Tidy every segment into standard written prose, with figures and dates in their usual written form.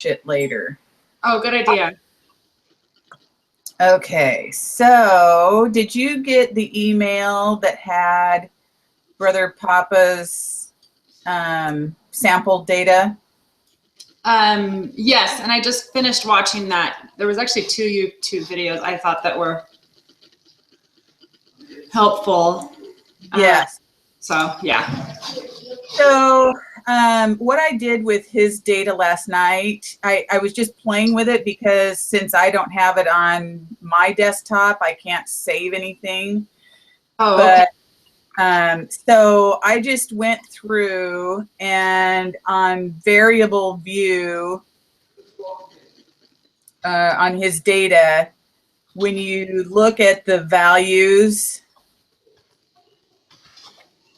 it later. Oh, good idea. Okay, so did you get the email that had Brother Papa's sample data? Yes, and I just finished watching that. There was actually 2 YouTube videos I thought that were helpful. Yes. So, yeah. So what I did with his data last night, I was just playing with it because since I don't have it on my desktop, I can't save anything. Oh, but okay. So I just went through and on variable view on his data, when you look at the values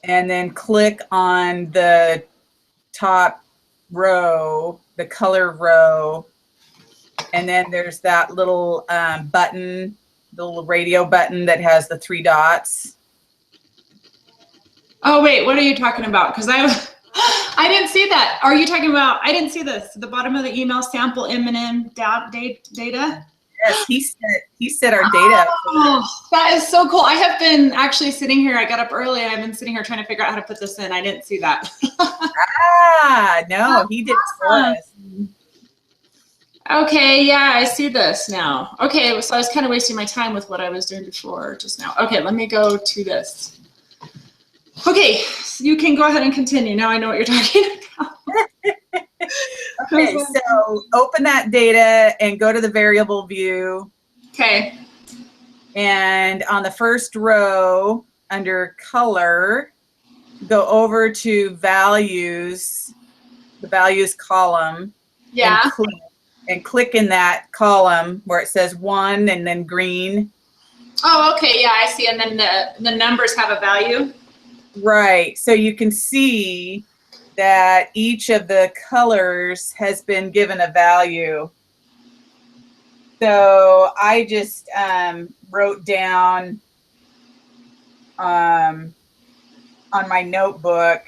and then click on the top row, the color row, and then there's that little button, the little radio button that has the 3 dots. Oh, wait, what are you talking about? Because I didn't see that. Are you talking about, I didn't see this, the bottom of the email, sample M&M data? Yes, he set our data up. Oh, that is so cool. I have been actually sitting here. I got up early. I've been sitting here trying to figure out how to put this in. I didn't see that. No, he did it for us. Okay, yeah, I see this now. Okay, so I was kind of wasting my time with what I was doing before just now. Okay, let me go to this. Okay, so you can go ahead and continue. Now I know what you're talking about. Okay, so open that data and go to the variable view. Okay. And on the first row under color, go over to values, the values column. Yeah. And click in that column where it says 1 and then green. Oh, okay, yeah, I see. And then the numbers have a value. Right. So you can see that each of the colors has been given a value. So I just wrote down on my notebook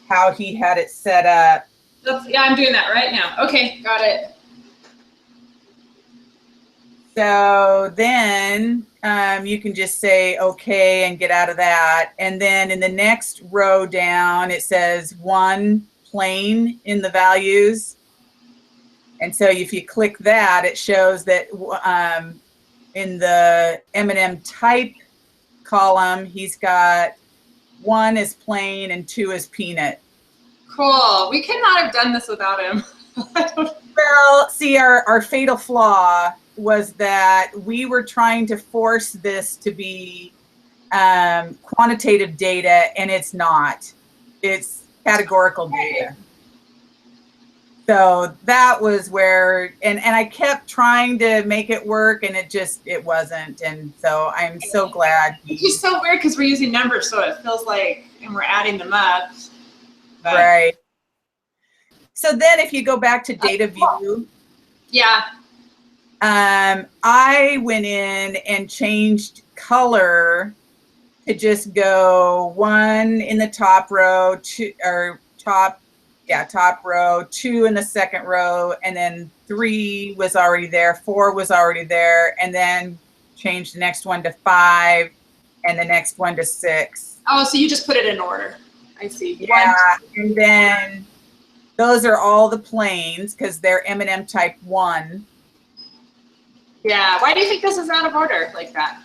how he had it set up. Yeah, I'm doing that right now. Okay, got it. So then you can just say okay and get out of that. And then in the next row down, it says 1 plain in the values. And so if you click that, it shows that in the M&M type column, he's got 1 is plain and 2 is peanut. Cool. We could not have done this without him. Well, see, our fatal flaw was that we were trying to force this to be quantitative data, and it's not. It's categorical data. So that was where, and I kept trying to make it work, and it wasn't. And so I'm so glad. It's just so weird because we're using numbers, so it feels like, and we're adding them up. But. Right. So then if you go back to data view. Yeah. I went in and changed color to just go 1 in the top row, 2 or top row, 2 in the second row, and then 3 was already there, 4 was already there, and then change the next one to 5 and the next one to 6. Oh, so you just put it in order. I see. Yeah, and then those are all the planes because they're M&M type 1. Yeah, why do you think this is out of order like that?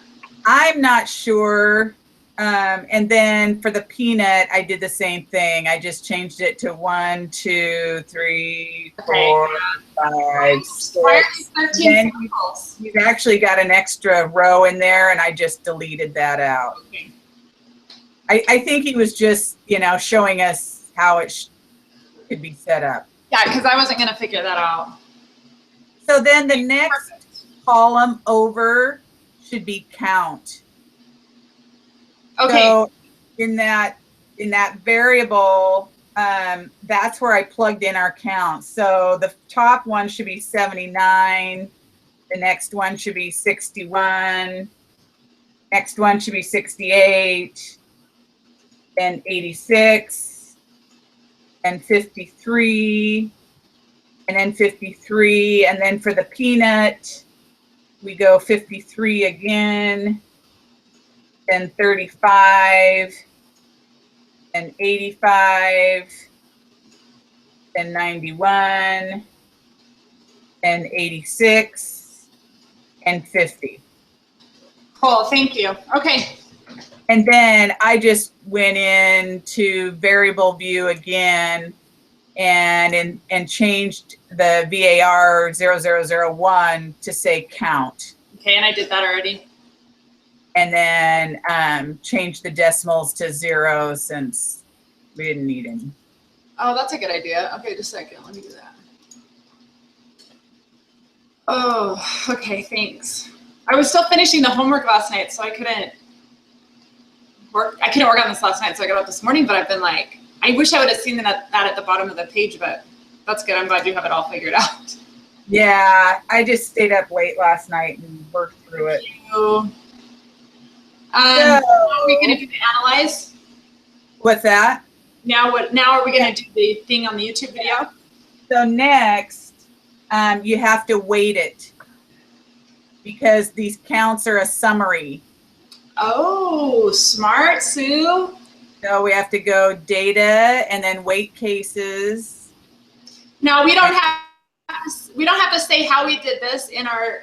I'm not sure. And then for the peanut, I did the same thing. I just changed it to 1, 2, 3, 4, 5, 6. Why are these 13 samples? You've actually got an extra row in there, and I just deleted that out. Okay. I think he was just, showing us how it could be set up. Yeah, because I wasn't going to figure that out. So then the next column over should be count. Okay. So in that variable, that's where I plugged in our count. So the top one should be 79. The next one should be 61. Next one should be 68. And 86. And 53. and then 53. And then for the peanut, we go 53 again, then 35, and 85, and 91, and 86, and 50. Cool, thank you. Okay. And then I just went into variable view again and changed the VAR 0001 to say count. Okay, and I did that already. And then changed the decimals to 0 since we didn't need any. Oh, that's a good idea. Okay, just a second. Let me do that. Oh, okay, thanks. I was still finishing the homework last night, so I couldn't work on this last night, so I got up this morning, but I've been like, I wish I would have seen that at the bottom of the page, but that's good. I'm glad you have it all figured out. Yeah, I just stayed up late last night and worked through it. So, are we going to do the analyze? What's that? Now are we going to do the thing on the YouTube video? So next, you have to weight it because these counts are a summary. Oh, smart, Sue. So we have to go data and then weight cases. Now we don't have to say how we did this in our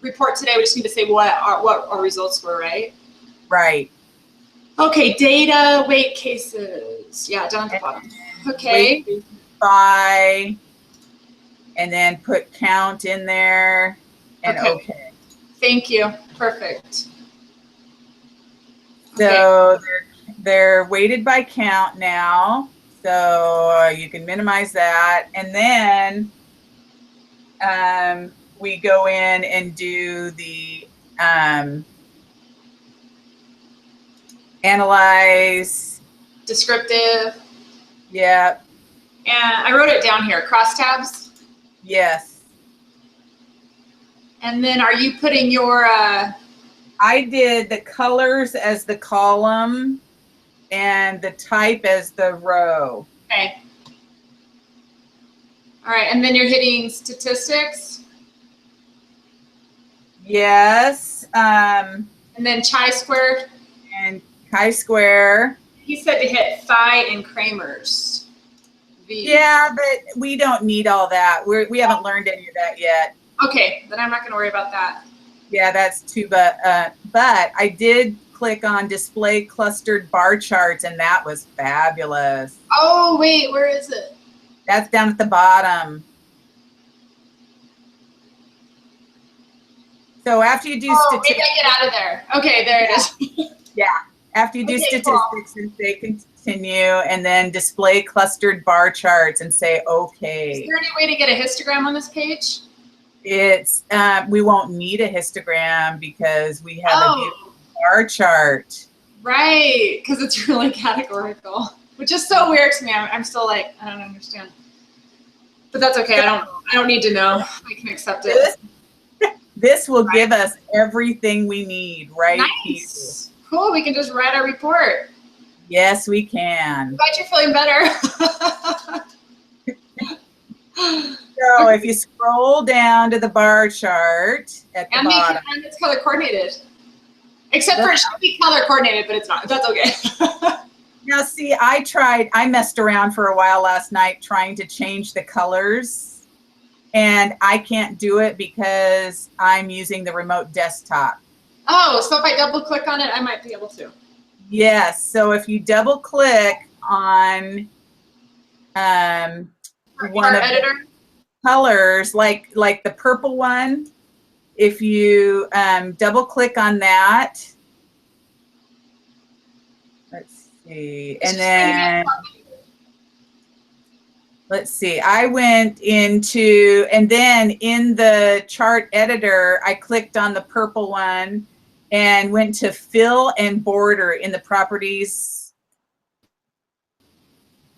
report today. We just need to say what our results were, right? Right. Okay, data, weight cases. Yeah, down at the bottom. Okay. Weight by, and then put count in there and okay. Thank you. Perfect. So they're weighted by count now. So you can minimize that. And then we go in and do the analyze. Descriptive. Yep. And I wrote it down here, crosstabs. Yes. And then are you putting your... I did the colors as the column and the type as the row. Okay. All right, and then you're hitting statistics. Yes. And then chi-square. And chi-square. He said to hit phi and Kramer's. V. Yeah, but we don't need all that. We haven't learned any of that yet. Okay, then I'm not going to worry about that. Yeah, that's too, but I did click on display clustered bar charts and that was fabulous. Oh, wait, where is it? That's down at the bottom. So after you do statistics. Maybe I get out of there. Okay, there it is. Yeah, after you do statistics and say continue and then display clustered bar charts and say okay. Is there any way to get a histogram on this page? It's we won't need a histogram because we have a beautiful bar chart. Right, because it's really categorical, which is so weird to me. I'm still like, I don't understand. But that's okay. I don't need to know. I can accept it. This will give us everything we need, right? Nice. Cool. We can just write our report. Yes, we can. Glad you're feeling better. So if you scroll down to the bar chart at the bottom. And it's color coordinated. Except for it should be color coordinated, but it's not. That's okay. Now see, I messed around for a while last night trying to change the colors and I can't do it because I'm using the remote desktop. Oh, so if I double click on it, I might be able to. Yes, so if you double click on one of editor colors, like the purple one, if you double click on that, let's see, and then let's see, I went into, and then in the chart editor, I clicked on the purple one and went to fill and border in the properties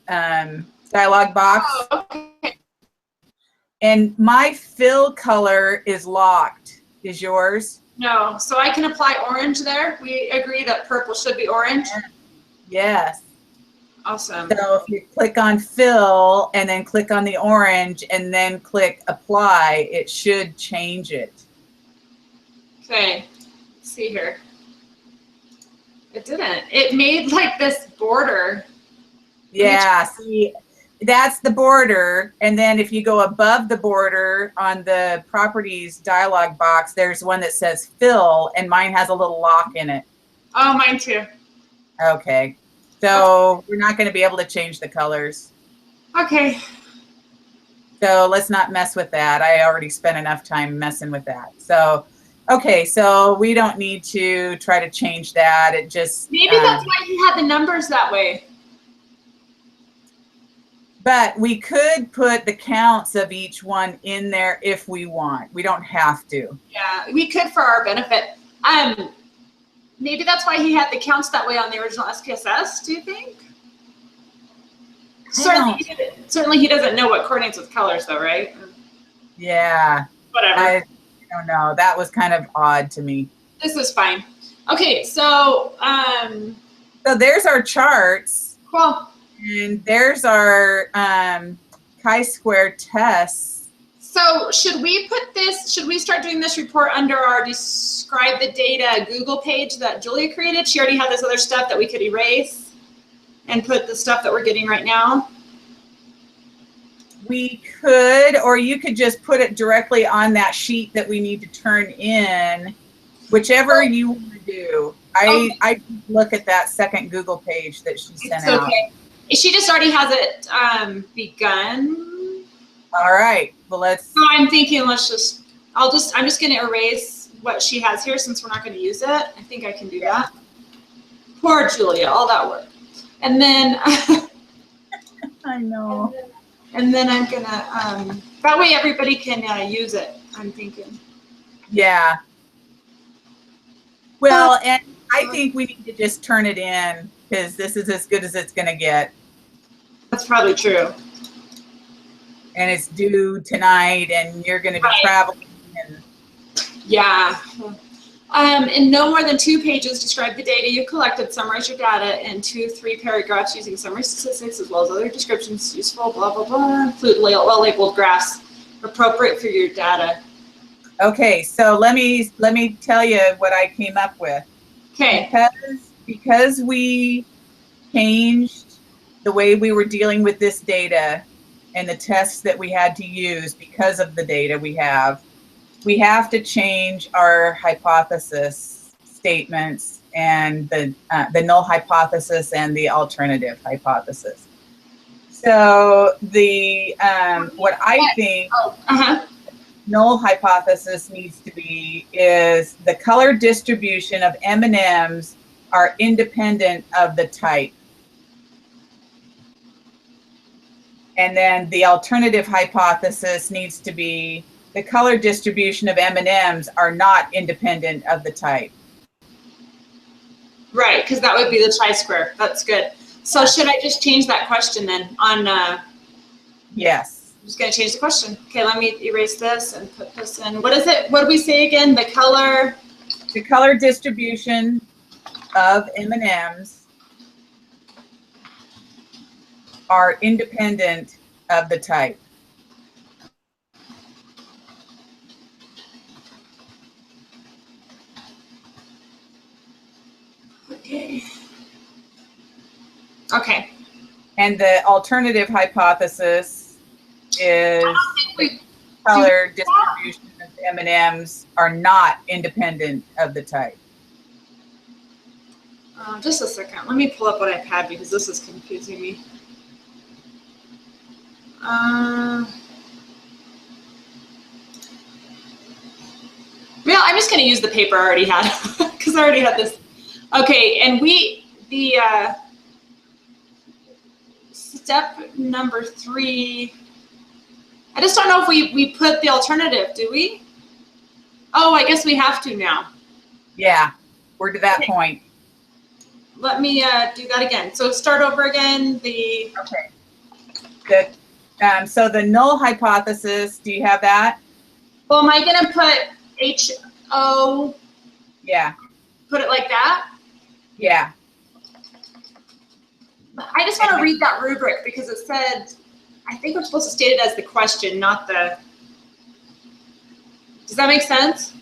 dialog box. Oh, okay. And my fill color is locked. Is yours? No, so I can apply orange there. We agree that purple should be orange. Yes. Awesome. So if you click on fill and then click on the orange and then click apply, it should change it. Okay, let's see here. It didn't. It made like this border. Yeah, see, that's the border. And then if you go above the border on the properties dialog box, there's one that says fill, and mine has a little lock in it. Oh, mine too. Okay. So we're not going to be able to change the colors. Okay. So let's not mess with that. I already spent enough time messing with that. So, okay, so we don't need to try to change that. It just Maybe that's why he had the numbers that way. but we could put the counts of each one in there if we want. We don't have to. Yeah, we could for our benefit. Maybe that's why he had the counts that way on the original SPSS, do you think? Certainly he doesn't know what coordinates with colors though, right? Yeah. Whatever. I don't know. That was kind of odd to me. This is fine. Okay, so So there's our charts. cool. And there's our chi-square tests. So should we start doing this report under our describe the data Google page that Julia created? She already had this other stuff that we could erase and put the stuff that we're getting right now. We could, or you could just put it directly on that sheet that we need to turn in, whichever you want to do. I look at that second Google page that she sent out. Okay. She just already has it begun. All right. Well, let's. So I'm thinking I'm just going to erase what she has here since we're not going to use it. I think I can do that. Poor Julia, all that work. And then I know. And then I'm gonna that way everybody can use it. I'm thinking. Yeah. Well, and I think we need to just turn it in because this is as good as it's going to get. That's probably true. And it's due tonight, and you're going to be traveling. And yeah. In no more than 2 pages, describe the data you collected, summarize your data in 2-3 paragraphs using summary statistics as well as other descriptions useful, blah, blah, blah. Include well-labeled graphs appropriate for your data. Okay, so let me tell you what I came up with. Okay. Because we changed the way we were dealing with this data and the tests that we had to use because of the data we have to change our hypothesis statements and the null hypothesis and the alternative hypothesis. So the what I think null hypothesis needs to be is the color distribution of M&Ms are independent of the type. And then the alternative hypothesis needs to be the color distribution of M&Ms are not independent of the type. Right, because that would be the chi-square. That's good. So should I just change that question then on? Yes. I'm just going to change the question. Okay, let me erase this and put this in. What is it? What did we say again? The color? The color distribution of M&Ms are independent of the type. Okay. Okay. And the alternative hypothesis is the color distribution of M&Ms are not independent of the type. Just a second. Let me pull up what I've had because this is confusing me. Well, I'm just going to use the paper I already had because I already had this. Okay, and the step number 3, I just don't know if we put the alternative, do we? Oh, I guess we have to now. Yeah, we're to that point. Let me do that again. So start over again. Okay. So the null hypothesis, do you have that? Well, am I going to put HO? Yeah. Put it like that? Yeah. I just want to read that rubric because it said, I think we're supposed to state it as the question, not the, does that make sense?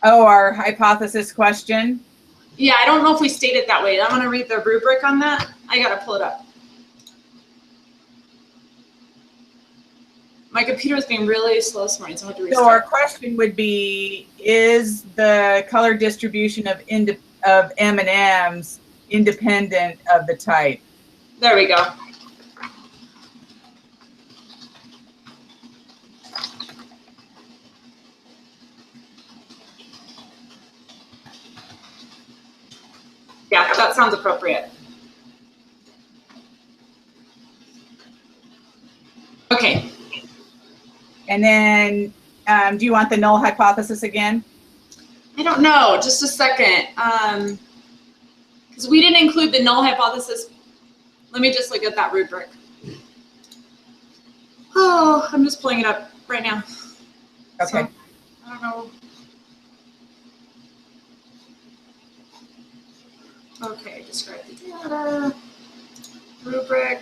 Oh, our hypothesis question. Yeah, I don't know if we state it that way. I'm going to read the rubric on that. I got to pull it up. My computer is being really slow this morning, so I have to restart. So our question would be, is the color distribution of M&Ms independent of the type? There we go. Yeah, that sounds appropriate. Okay. And then, do you want the null hypothesis again? I don't know, just a second. Because we didn't include the null hypothesis. Let me just look at that rubric. Oh, I'm just pulling it up right now. Okay. So, I don't know. Okay, describe the data, rubric.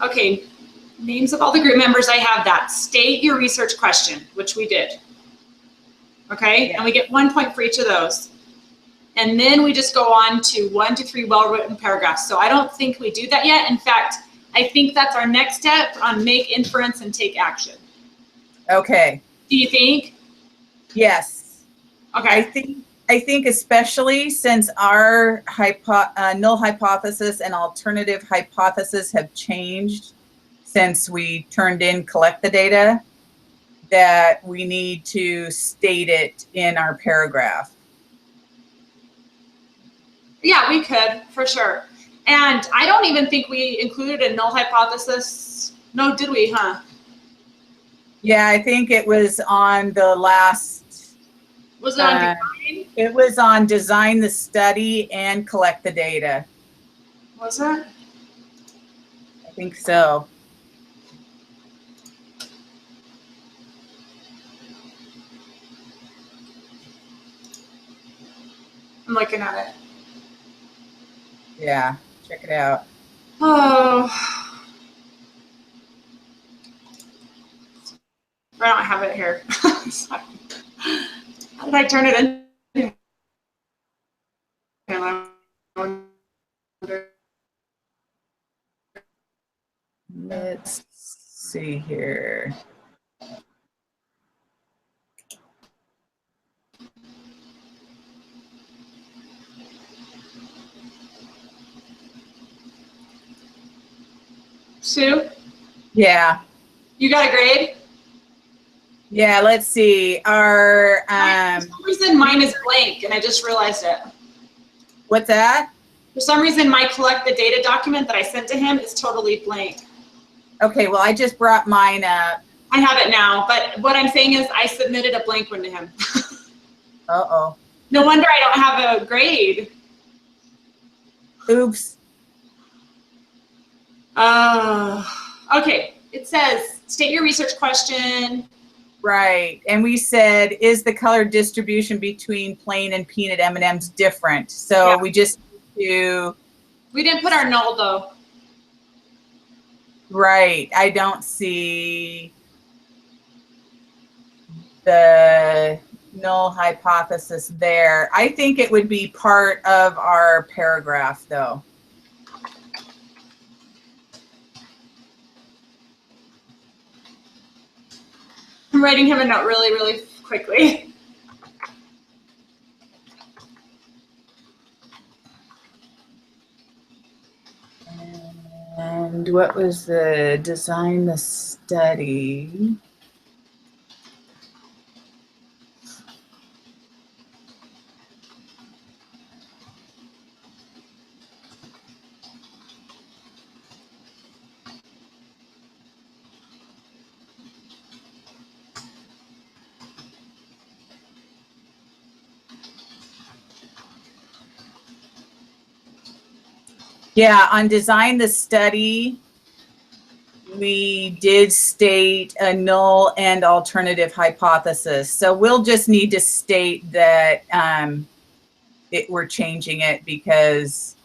Okay, names of all the group members, I have that. State your research question, which we did. Okay, and we get 1 point for each of those. And then we just go on to 1 to 3 well-written paragraphs. So I don't think we do that yet. In fact, I think that's our next step on make inference and take action. Okay. Do you think? Yes. Okay. I think especially since our null hypothesis and alternative hypothesis have changed since we turned in collect the data, that we need to state it in our paragraph. Yeah, we could, for sure. And I don't even think we included a null hypothesis. No, did we, huh? Yeah, I think it was on the last. Was it on design? It was on design the study and collect the data. Was it? I think so. I'm looking at it. Yeah, check it out. Oh. I don't have it here. Sorry. How did I turn it in? Let's see here. Sue? Yeah. You got a grade? Yeah, let's see. Our For some reason mine is blank and I just realized it. what's that? For some reason my collect the data document that I sent to him is totally blank. Okay, well I just brought mine up. I have it now, but what I'm saying is I submitted a blank one to him. Uh-oh. No wonder I don't have a grade. Oops. Okay, it says state your research question. Right, and we said, is the color distribution between plain and peanut M&Ms different? So Yeah. we just need to. We didn't put our null though. Right, I don't see the null hypothesis there. I think it would be part of our paragraph though. I'm writing him a note really, really quickly. And what was the design the study? Yeah, on design the study, we did state a null and alternative hypothesis. So we'll just need to state that we're changing it because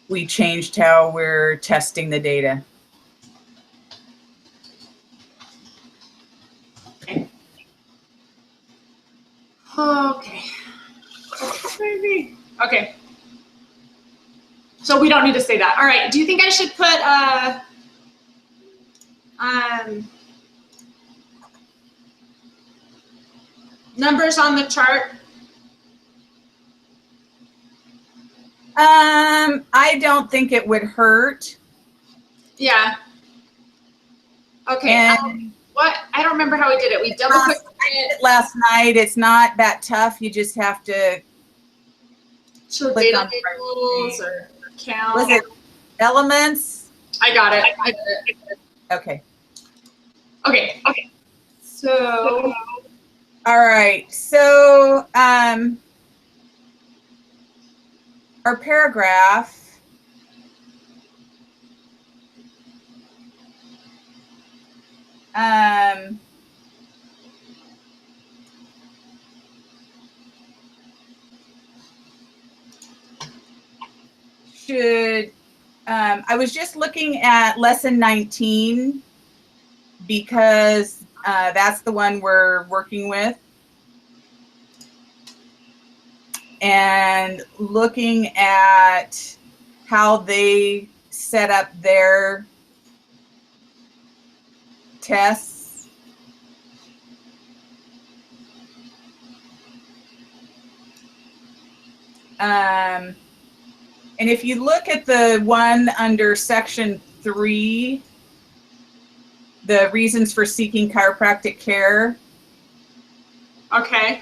we changed how we're testing the data. Okay. Okay. Okay. So we don't need to say that. All right. Do you think I should put numbers on the chart? I don't think it would hurt. Yeah. Okay. And what? I don't remember how we did it. We double clicked it. Last night. It's not that tough. You just have to show click data on tables or count. Was it elements? I got it. I did it. Okay. Okay. Okay. So. All right. So our paragraph. Should I was just looking at lesson 19 because that's the one we're working with, and looking at how they set up their tests. And if you look at the one under section 3, the reasons for seeking chiropractic care. Okay.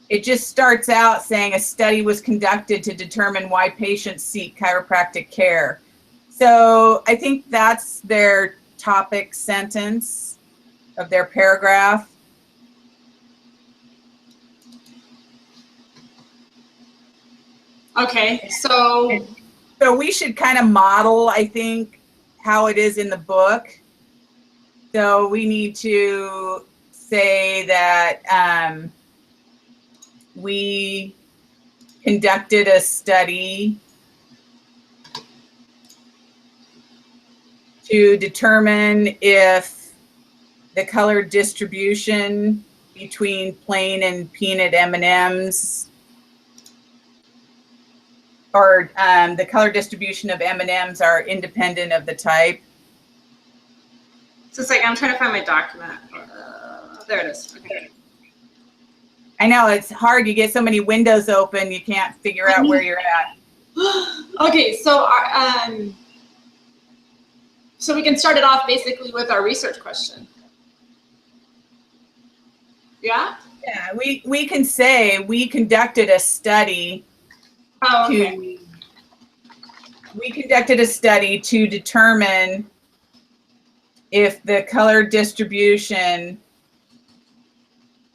It just starts out saying a study was conducted to determine why patients seek chiropractic care. So I think that's their topic sentence of their paragraph. Okay, so we should kind of model, I think, how it is in the book. So we need to say that we conducted a study to determine if the color distribution between plain and peanut M&Ms, or the color distribution of M&Ms are independent of the type. So it's like, I'm trying to find my document. There it is. Okay. I know it's hard. You get so many windows open, you can't figure out where you're at. Okay, so so we can start it off basically with our research question. Yeah? Yeah, we can say we conducted a study. Oh, okay. We conducted a study to determine if the color distribution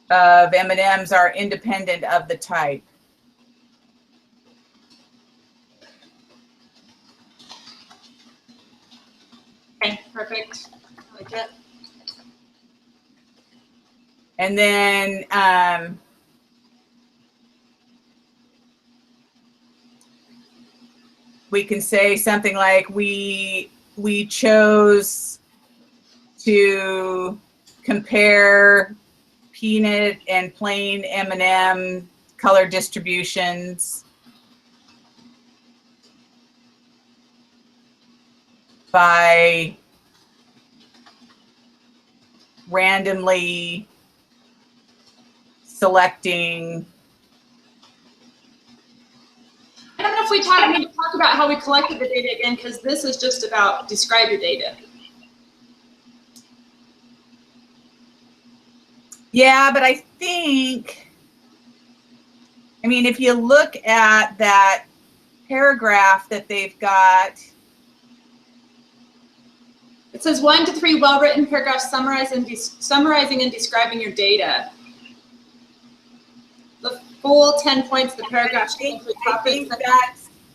of M&Ms are independent of the type. Okay, perfect. I like it. And then we can say something like we chose to compare peanut and plain M&M color distributions by randomly selecting. I don't know if we need to talk about how we collected the data again, because this is just about describe your data. Yeah, but I think, I mean, if you look at that paragraph that they've got, it says 1 to 3 well-written paragraphs summarizing and describing your data. The full 10 points of the paragraph.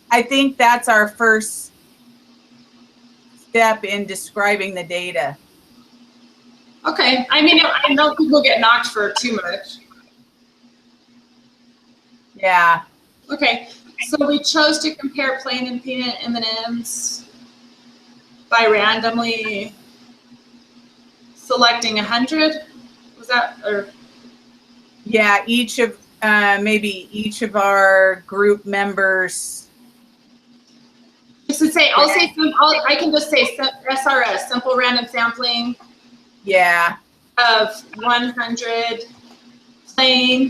I think that's our first step in describing the data. Okay, I mean, I know people get knocked for too much. Yeah. Okay, So we chose to compare plain and peanut M&Ms by randomly selecting 100. Was that, or? Yeah, maybe each of our group members. Just to say, I can just say SRS, simple random sampling. Yeah. Of 100 plain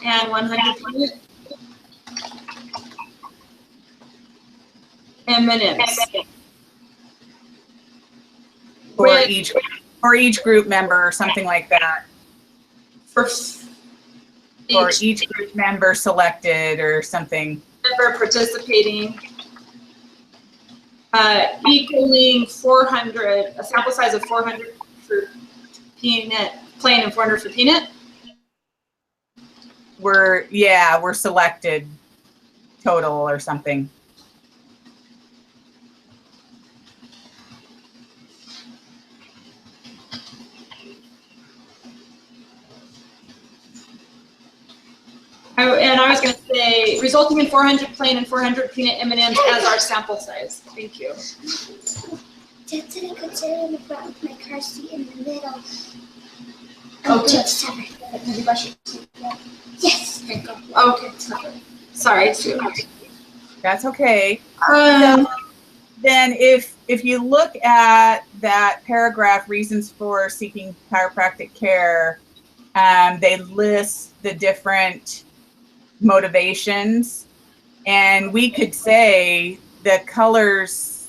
and 100 peanut M&Ms. For each group member or something like that. For each group member selected or something. Member participating. Equaling 400, a sample size of 400 for peanut, plain, and 400 for peanut. We're selected total or something. And I was going to say, resulting in 400 plain and 400 peanut M&Ms as our sample size. Thank you. Dad said I could sit in the front with my car seat in the middle. Okay. Yes. Okay, go. Okay. Sorry, Sue. That's okay. Then if you look at that paragraph, reasons for seeking chiropractic care, they list the different motivations, and we could say the colors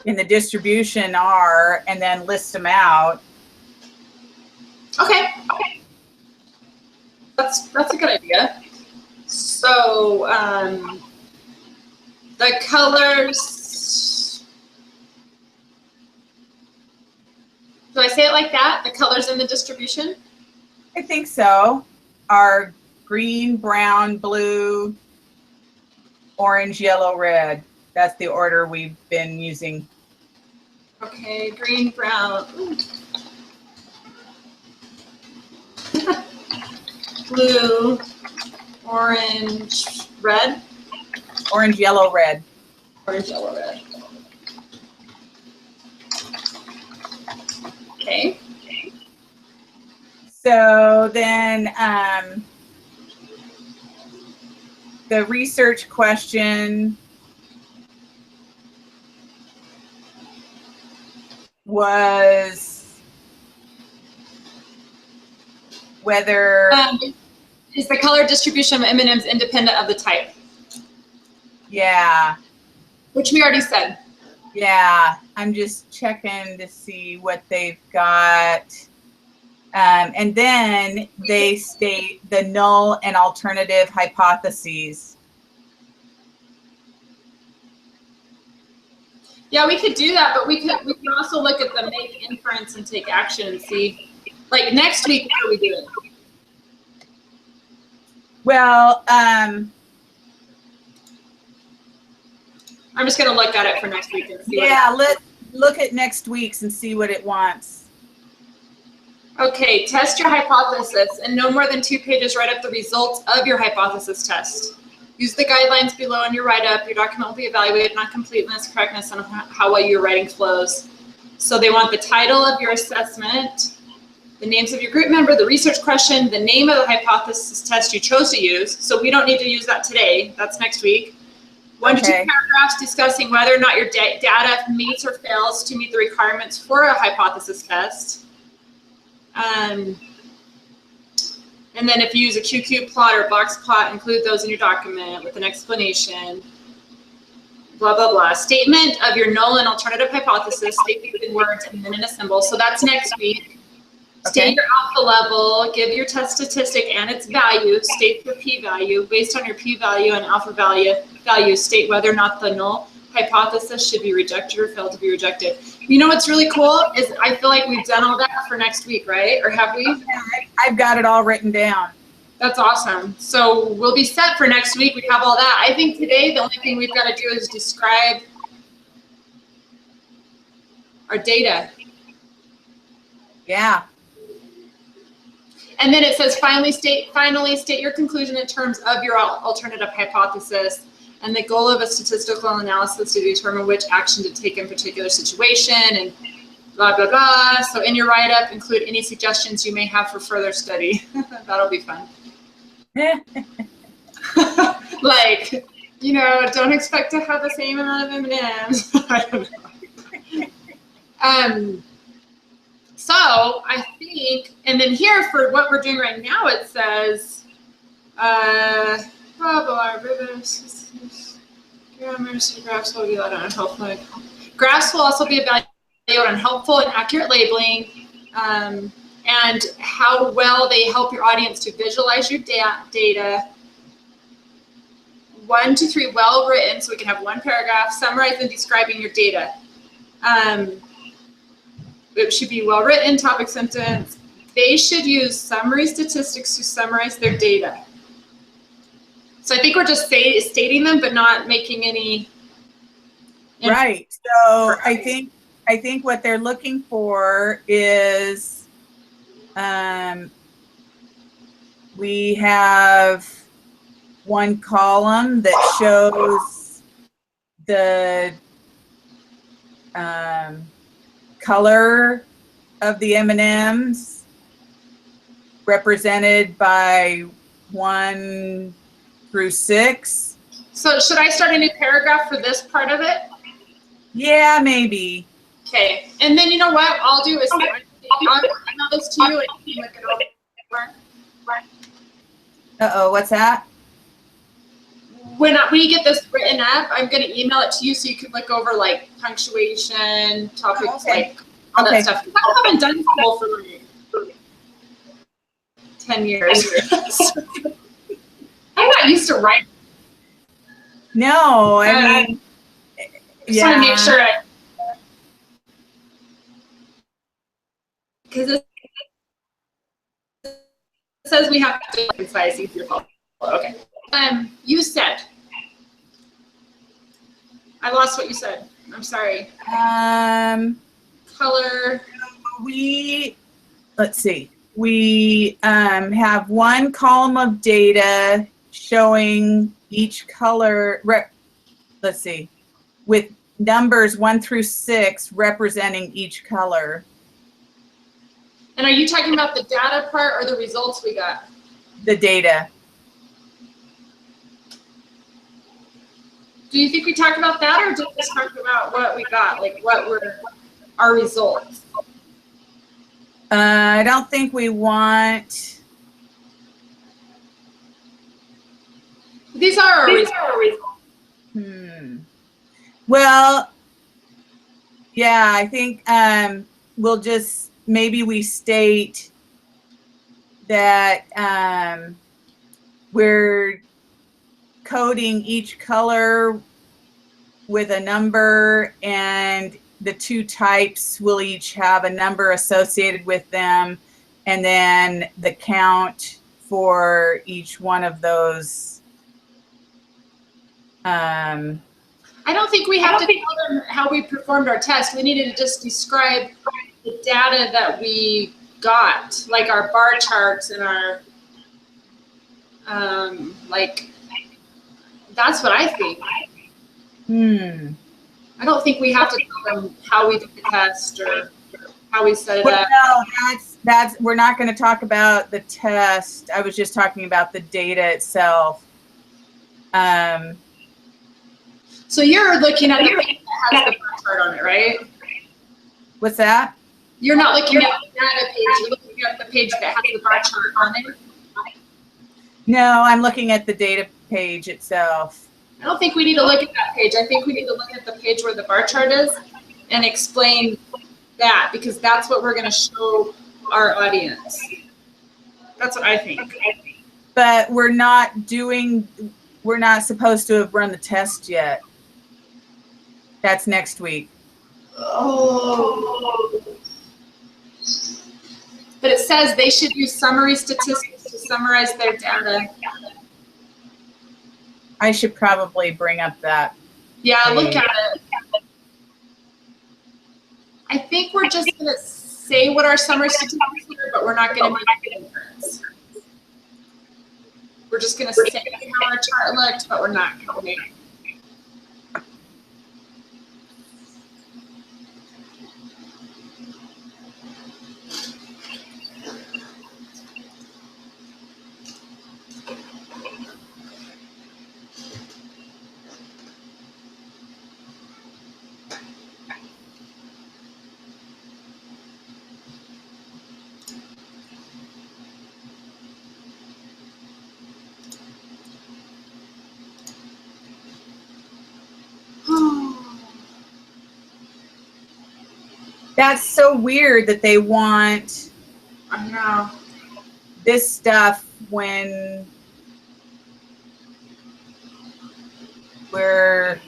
in the distribution are, and then list them out. Okay. That's a good idea. So the colors, do I say it like that? The colors in the distribution? I think so. Are green, brown, blue, orange, yellow, red. That's the order we've been using. Okay, green, brown, blue, orange, red. Orange, yellow, red. Orange, yellow, red. Okay. So then the research question was whether is the color distribution of M&Ms independent of the type? Yeah. Which we already said. Yeah, I'm just checking to see what they've got. And then they state the null and alternative hypotheses. Yeah, we could do that, but we can also look at the make inference and take action and see. Like next week, what are we doing? Well, I'm just going to look at it for next week and see. Yeah, let's look at next week's and see what it wants. Okay, test your hypothesis. In no more than 2 pages, write up the results of your hypothesis test. Use the guidelines below in your write-up. Your document will be evaluated on completeness, correctness, and how well your writing flows. So they want the title of your assessment, the names of your group member, the research question, the name of the hypothesis test you chose to use. So we don't need to use that today. That's next week. 1 to 2 paragraphs discussing whether or not your data meets or fails to meet the requirements for a hypothesis test. And then if you use a QQ plot or box plot, include those in your document with an explanation. Blah, blah, blah. Statement of your null and alternative hypothesis, state in words and then in a symbol. So that's next week. State your alpha level, give your test statistic and its value, state your p-value. Based on your p-value and alpha value, state whether or not the null hypothesis should be rejected or failed to be rejected. You know what's really cool is I feel like we've done all that for next week, right? Or have we? I've got it all written down. That's awesome. So we'll be set for next week. We have all that. I think today the only thing we've got to do is describe our data. Yeah. And then it says finally state your conclusion in terms of your alternative hypothesis and the goal of a statistical analysis to determine which action to take in particular situation and blah, blah, blah. So in your write-up, include any suggestions you may have for further study. That'll be fun. Like, you know, don't expect to have the same amount of M&Ms. I don't know. So I think, and then here for what we're doing right now, it says, graphs will be allowed on helpful. Graphs will also be evaluated on helpful and accurate labeling, and how well they help your audience to visualize your data. 1 to 3, well written, so we can have one paragraph, summarizing and describing your data. It should be well written, topic sentence. They should use summary statistics to summarize their data. So I think we're just stating them, but not making any. Right. So I think what they're looking for is, we have one column that shows the color of the M&Ms represented by 1 through 6. So should I start a new paragraph for this part of it? Yeah, maybe. Okay. And then you know what I'll do is I'll email this to you and you can look it over. Uh-oh, what's that? When you get this written up, I'm going to email it to you so you can look over like punctuation, topics, like all that stuff. I haven't done school for like 10 years. I'm not used to writing. No, I mean, just want to make sure because it says we have to concise easier. Okay. You said. I lost what you said. I'm sorry. Color. Let's see. We have one column of data showing each color. Let's see, with numbers 1 through 6 representing each color. And are you talking about the data part or the results we got? The data. Do you think we talked about that, or did we just talk about what we got, like what were our results? I don't think we want. These are our results. Well, yeah, I think we'll just, maybe we state that we're coding each color with a number, and the 2 types will each have a number associated with them, and then the count for each one of those. I don't think we have to tell them how we performed our test. We needed to just describe the data that we got, like our bar charts and our, like, that's what I think. I don't think we have to tell them how we did the test or how we set it up. No, we're not going to talk about the test. I was just talking about the data itself. So you're looking at the page that has the bar chart on it, right? What's that? You're not looking at the data page. You're looking at the page that has the bar chart on it. No, I'm looking at the data page itself. I don't think we need to look at that page. I think we need to look at the page where the bar chart is and explain that, because that's what we're going to show our audience. That's what I think. But we're not supposed to have run the test yet. That's next week. Oh. But it says they should use summary statistics to summarize their data. I should probably bring up that. Yeah, look at it. I think we're just going to say what our summary statistics are, but we're not going to make a difference. We're just going to say how our chart looked, but we're not going to make it. That's so weird that they want I know. this stuff when we're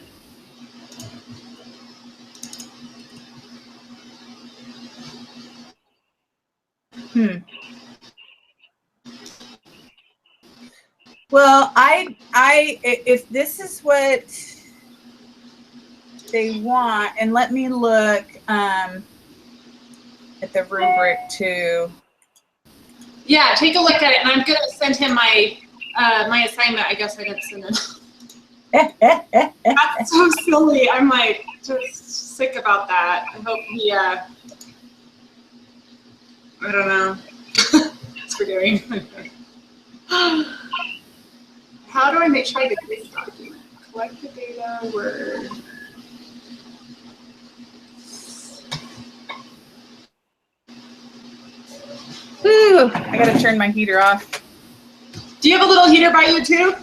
Well, if this is what they want, and let me look at the rubric too. Yeah, take a look at it, and I'm gonna send him my my assignment. I guess I didn't send it. That's so silly. I'm like just sick about that. I hope he. I don't know. It's forgiving. How do I make sure I get this document? Collect the data. Word. Whew, I gotta turn my heater off. Do you have a little heater by you too?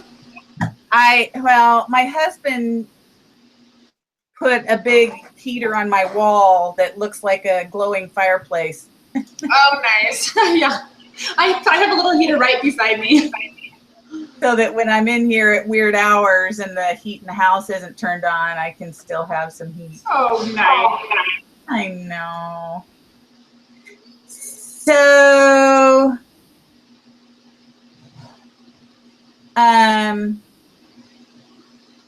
Well, my husband put a big heater on my wall that looks like a glowing fireplace. Oh, nice. Yeah. I have a little heater right beside me. So that when I'm in here at weird hours and the heat in the house isn't turned on, I can still have some heat. Oh, nice. I know. So,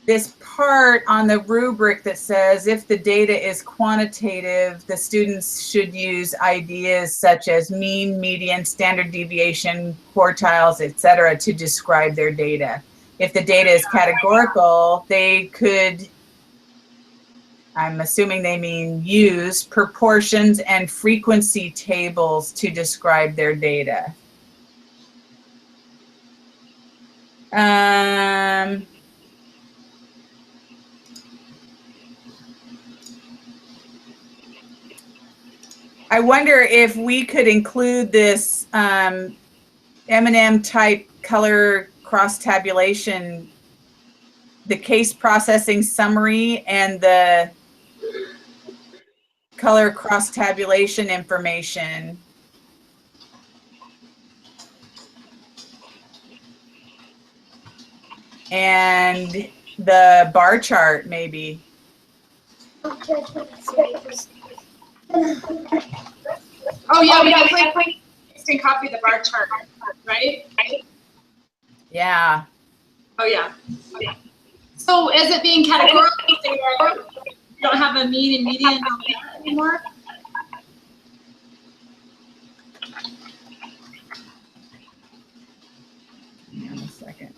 this part on the rubric that says if the data is quantitative, the students should use ideas such as mean, median, standard deviation, quartiles, etc., to describe their data. If the data is categorical, they could, I'm assuming they mean use, proportions and frequency tables to describe their data. I wonder if we could include this M&M type color cross tabulation, the case processing summary and the color cross tabulation information. And the bar chart maybe. Oh yeah, we definitely can copy the bar chart, right? Yeah. Oh yeah. So is it being categorical? You don't have a mean and median anymore? Hang on a second.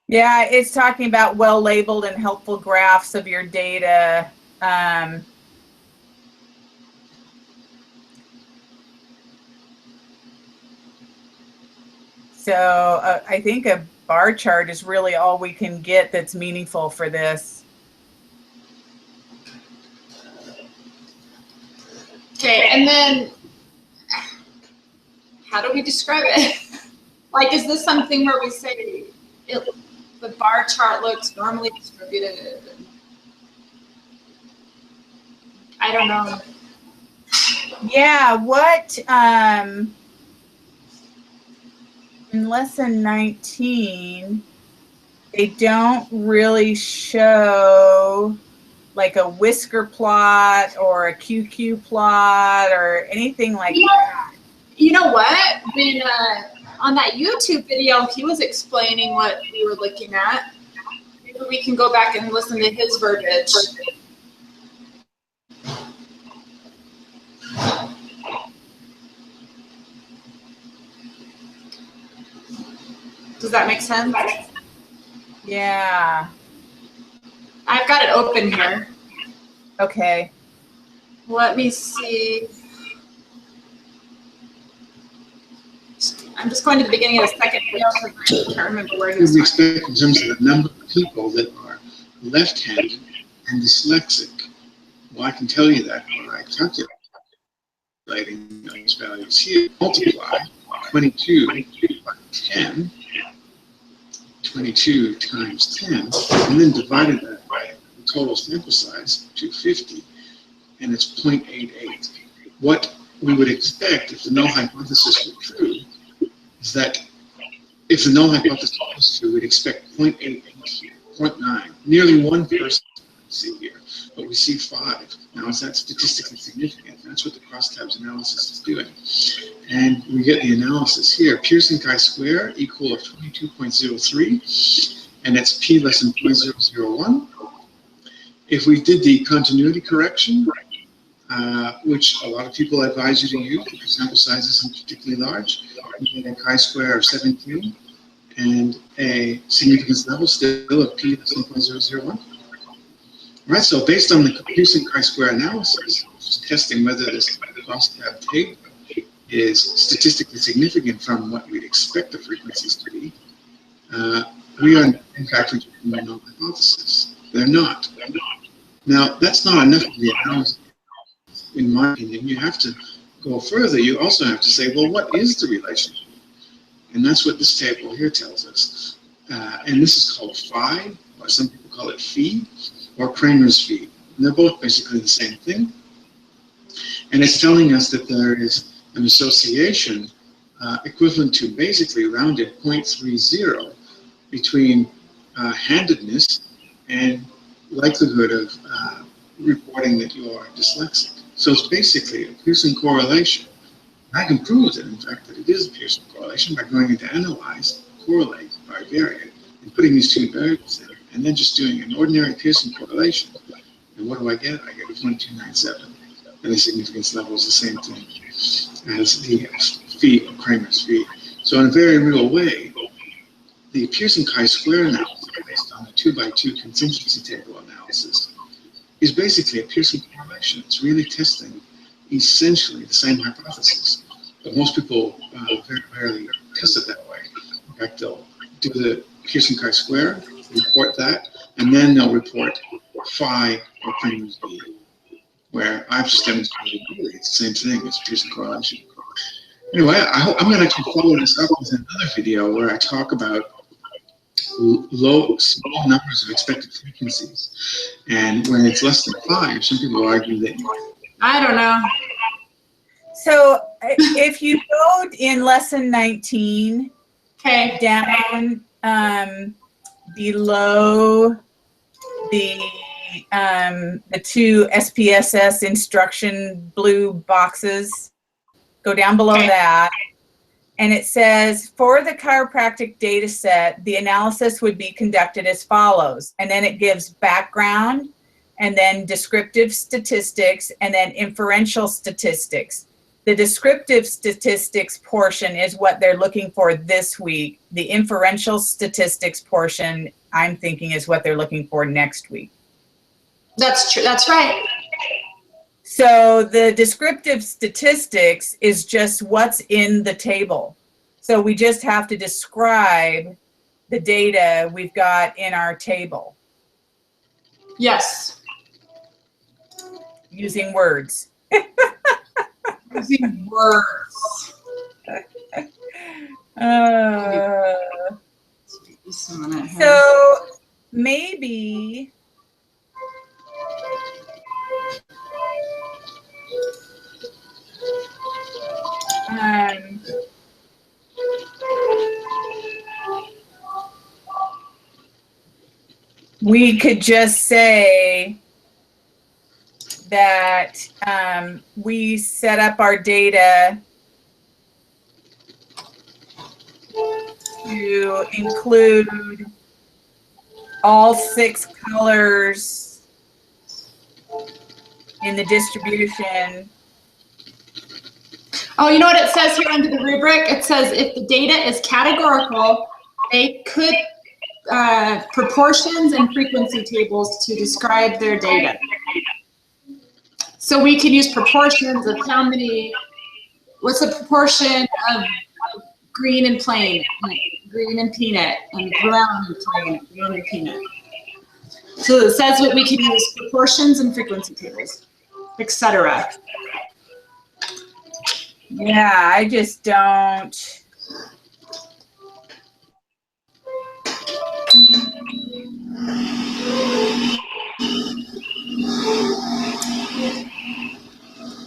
Yeah, it's talking about well-labeled and helpful graphs of your data. So I think a bar chart is really all we can get that's meaningful for this. then how do we describe it? Like, is this something where we say the bar chart looks normally distributed? I don't know. Yeah, what in lesson 19, they don't really show like a whisker plot or a QQ plot or anything like that. You know what? When on that YouTube video, he was explaining what we were looking at. Maybe we can go back and listen to his verbiage. Does that make sense? Yeah. I've got it open here. Okay. Let me see. I'm just going to the beginning of the second video because I can't remember where he We was talking. expect in terms of the number of people that are left-handed and dyslexic. Well, I can tell you that by calculating those values here. Multiply 22 by 10, 22 times 10, and then divided that by the total sample size, 250, and it's 0.88. What we would expect if the null hypothesis were true is that if the null hypothesis was true, we'd expect 0.88 here, 0.9, nearly one person we see here, but we see 5. Now, is that statistically significant? That's what the crosstabs analysis is doing. And we get the analysis here. Pearson chi-square equal of 22.03, and that's p less than 0.001. If we did the continuity correction, which a lot of people advise you to use if your sample size isn't particularly large, we get a chi-square of 17 and a significance level still of p less than 0.001. Right, so based on the Pearson chi-square analysis, just testing whether this crosstab table is statistically significant from what we'd expect the frequencies to be, we are in fact rejecting the null hypothesis. They're not. Now, that's not enough of the analysis, in my opinion. You have to go further. You also have to say, well, what is the relationship? And that's what this table here tells us. And this is called phi, or some people call it phi, or Kramer's phi. And they're both basically the same thing. And it's telling us that there is an association equivalent to basically rounded 0.30 between handedness and likelihood of reporting that you are dyslexic. So it's basically a Pearson correlation. I can prove that, in fact, that it is a Pearson correlation by going into analyze, correlate, bivariate, and putting these two variables in, and then just doing an ordinary Pearson correlation. And what do I get? I get a 0.297. And the significance level is the same thing as the phi or Kramer's phi. So in a very real way, the Pearson chi-square analysis based on the 2x2 contingency table analysis is basically a Pearson correlation. It's really testing essentially the same hypothesis. But most people very rarely test it that way. In fact, they'll do the Pearson chi-square, report that, and then they'll report phi or Kramer's phi, where I've just demonstrated really it's the same thing as Pearson correlation. Anyway, I'm going to actually follow this up with another video where I talk about small numbers of expected frequencies. And when it's less than 5, some people argue that... I don't know. So if you go in lesson 19, Okay. down below the two SPSS instruction blue boxes, go down below Okay. that, and it says, for the chiropractic data set, the analysis would be conducted as follows. And then it gives background, and then descriptive statistics, and then inferential statistics. The descriptive statistics portion is what they're looking for this week. The inferential statistics portion, I'm thinking, is what they're looking for next week. That's true. That's right. So the descriptive statistics is just what's in the table. So we just have to describe the data we've got in our table Yes. using words. Using words. So maybe we could just say that we set up our data to include all 6 colors in the distribution. Oh, you know what it says here under the rubric? It says if the data is categorical, they could proportions and frequency tables to describe their data. So we can use proportions of how many, what's the proportion of green and plain, like green and peanut, and brown and plain, brown and peanut. So it says that we can use proportions and frequency tables, etc. Yeah, I just don't.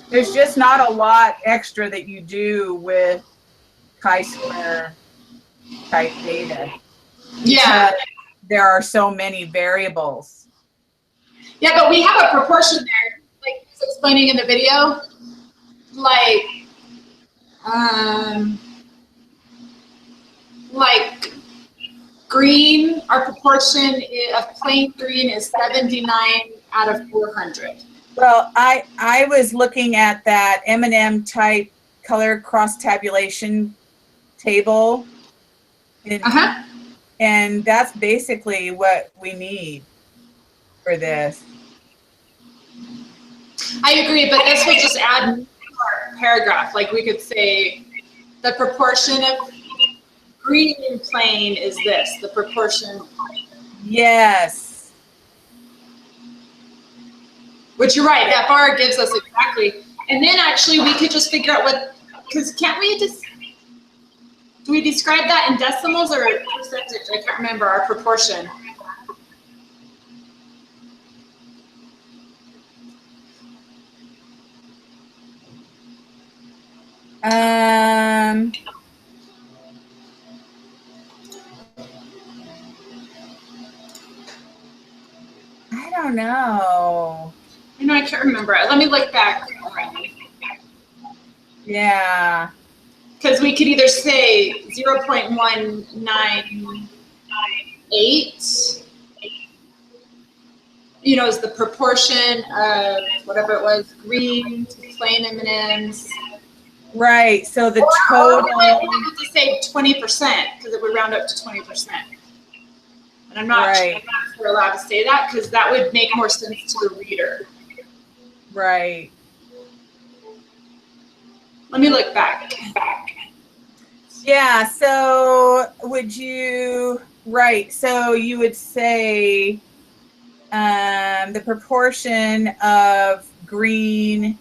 There's just not a lot extra that you do with chi-square type data. Yeah. There are so many variables. Yeah, but we have a proportion there, like he was explaining in the video. Like green, our proportion of plain green is 79 out of 400. Well, I was looking at that M&M type color cross tabulation table. And that's basically what we need for this. I agree, but this will just add more paragraph. Like we could say the proportion of green and plain is this, the proportion. Yes. Which you're right, that bar gives us exactly. And then actually we could just figure out what, because can't we just, do we describe that in decimals or percentage? I can't remember our proportion. I don't know. I know, I can't remember. Let me look back. Yeah. Because we could either say 0.198, you know, is the proportion of whatever it was, green to plain M&Ms. Right. So the Or total. we might be able to say 20% because it would round up to 20%. And I'm not sure if we're allowed to say that because that would make more sense to the reader. Right. Let me look back. Yeah, so would you, right, so you would say the proportion of green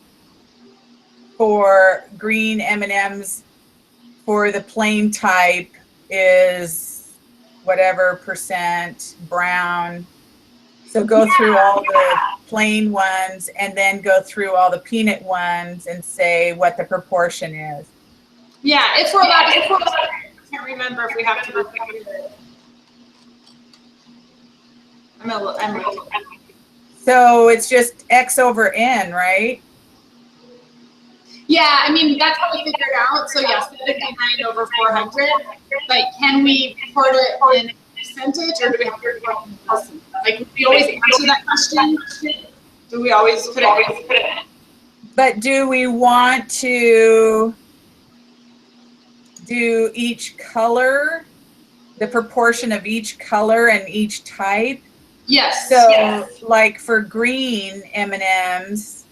for green M&Ms for the plain type is whatever percent, brown. So go through all the plain ones and then go through all the peanut ones and say what the proportion is. Yeah, if we're allowed to. I can't remember if we have to repeat it. So it's just X over N, right? Yeah, I mean, that's how we figured it out. So yeah, 79 over 400. But can we put it in percentage or do we have to put it in percent? Like, do we always answer that question? Do we always put it? But do we want to do each color, the proportion of each color and each type? Yes. So like for green M&Ms,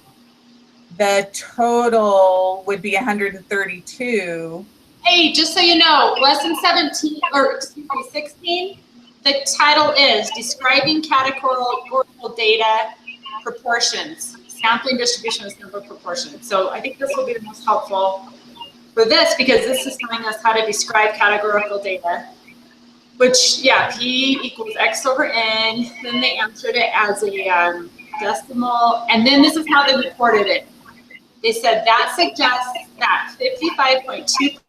the total would be 132. Hey, just so you know, lesson 17, or excuse me, 16, the title is Describing Categorical Data Proportions. sampling distribution is number proportion. So I think this will be the most helpful for this because this is telling us how to describe categorical data, which, yeah, P equals X over N. Then they answered it as a decimal. And then this is how they reported it. They said that suggests that 55.2%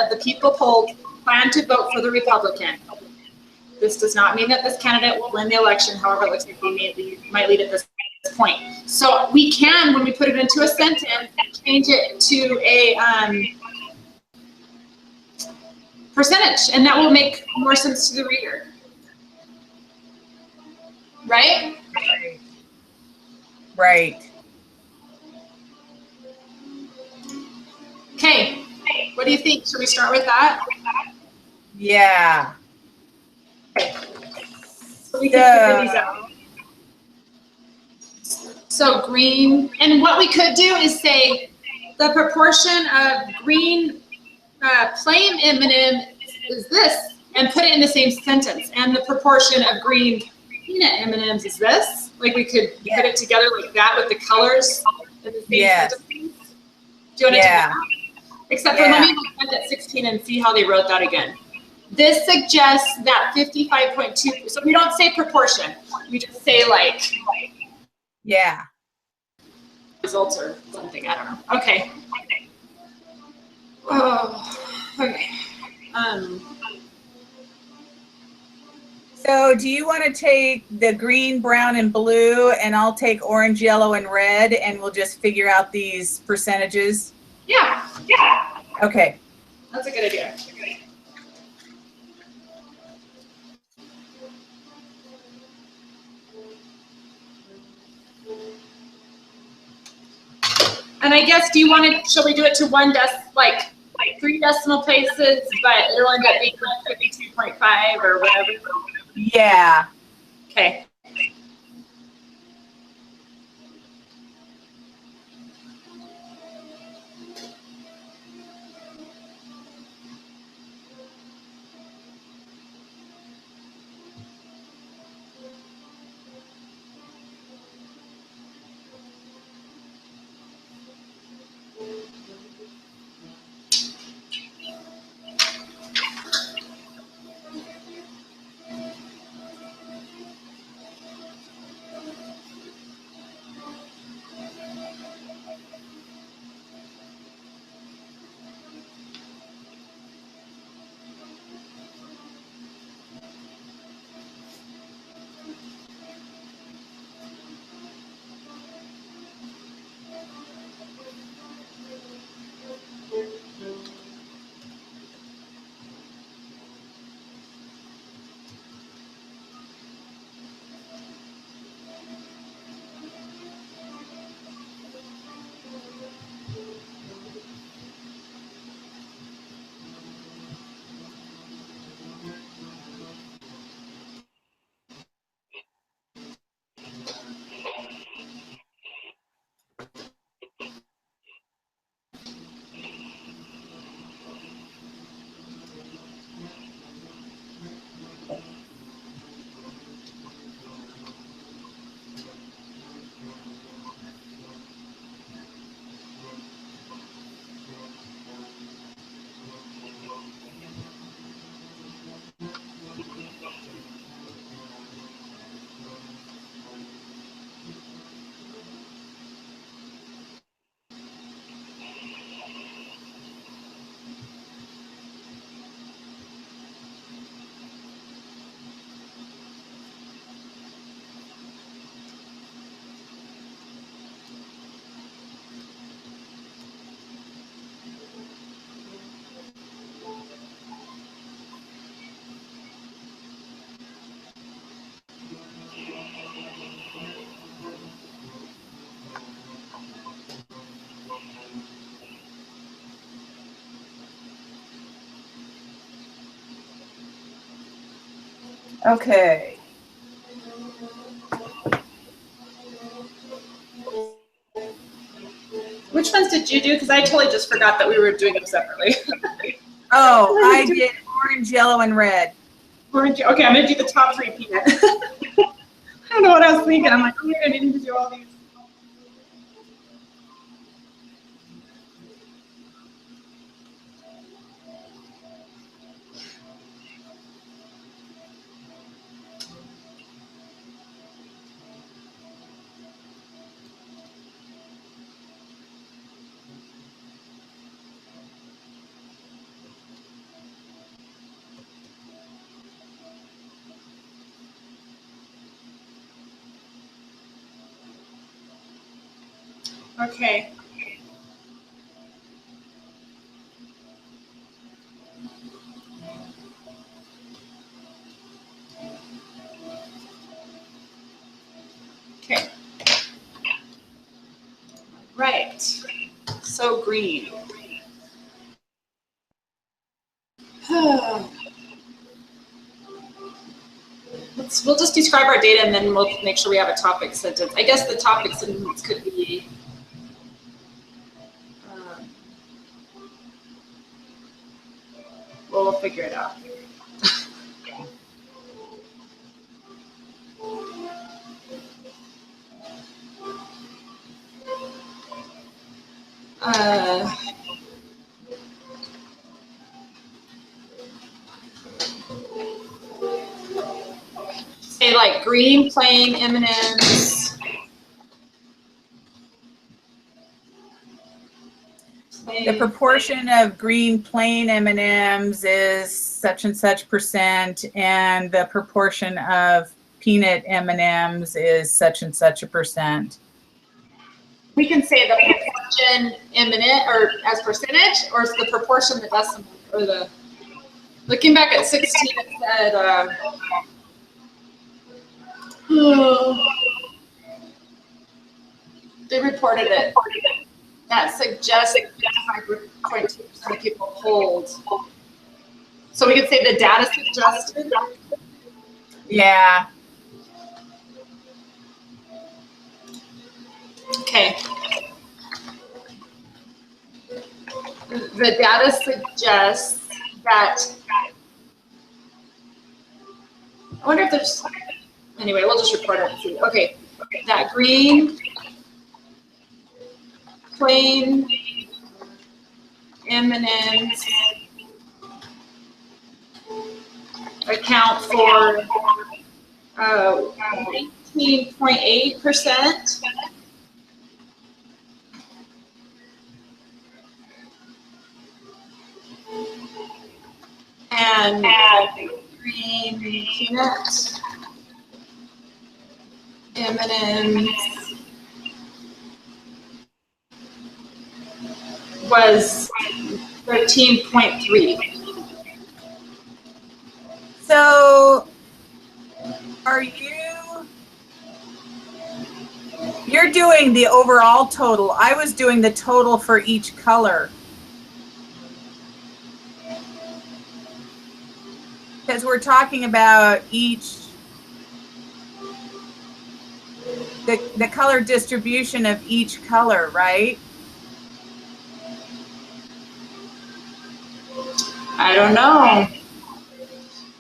of the people polled plan to vote for the Republican. This does not mean that this candidate will win the election. However, it looks like they might lead at this point. So we can, when we put it into a sentence, change it to a percentage, and that will make more sense to the reader. Right? Right. Okay. What do you think? Should we start with that? Yeah. So we can figure these out. So green, and what we could do is say the proportion of green plain M&M is this, and put it in the same sentence. And the proportion of green peanut M&Ms is this. Like we could put it together like that with the colors in the same sentence. Do you want to do that? Except for let me look at 16 and see how they wrote that again. This suggests that 55.2, so we don't say proportion, we just say like, yeah, results or something, I don't know. Okay. Oh, okay. So do you want to take the green, brown, and blue, and I'll take orange, yellow, and red, and we'll just figure out these percentages? Yeah. Okay. That's a good idea. And I guess, do you want to, shall we do it to like 3 decimal places, but it'll end up being like 52.5 or whatever? Yeah. Okay. Okay. Which ones did you do? Because I totally just forgot that we were doing them separately. Oh, I did orange, yellow, and red. Orange. Okay, I'm going to do the top 3 peanut. I don't know what I was thinking. I'm like, oh, I didn't need to do all these. Okay. Okay. Right. So green. We'll just describe our data and then we'll make sure we have a topic sentence. I guess the topic sentence could be we'll figure it out. Say like green plain M&Ms. The proportion of green plain M&Ms is such and such percent, and the proportion of peanut M&Ms is such and such a percent. We can say the proportion in minute or as percentage, or is the proportion the decimal or the. Looking back at 16, it said. They reported it. That suggests 55.2% of people polled. So we could say the data suggested. Yeah. Okay. The data suggests that. I wonder if there's. Anyway, we'll just report it and see. Okay. That green, plain M&Ms account for 18.8%. And green peanut M&Ms was 13.3. So you're doing the overall total. I was doing the total for each color. Because we're talking about the color distribution of each color, right? I don't know.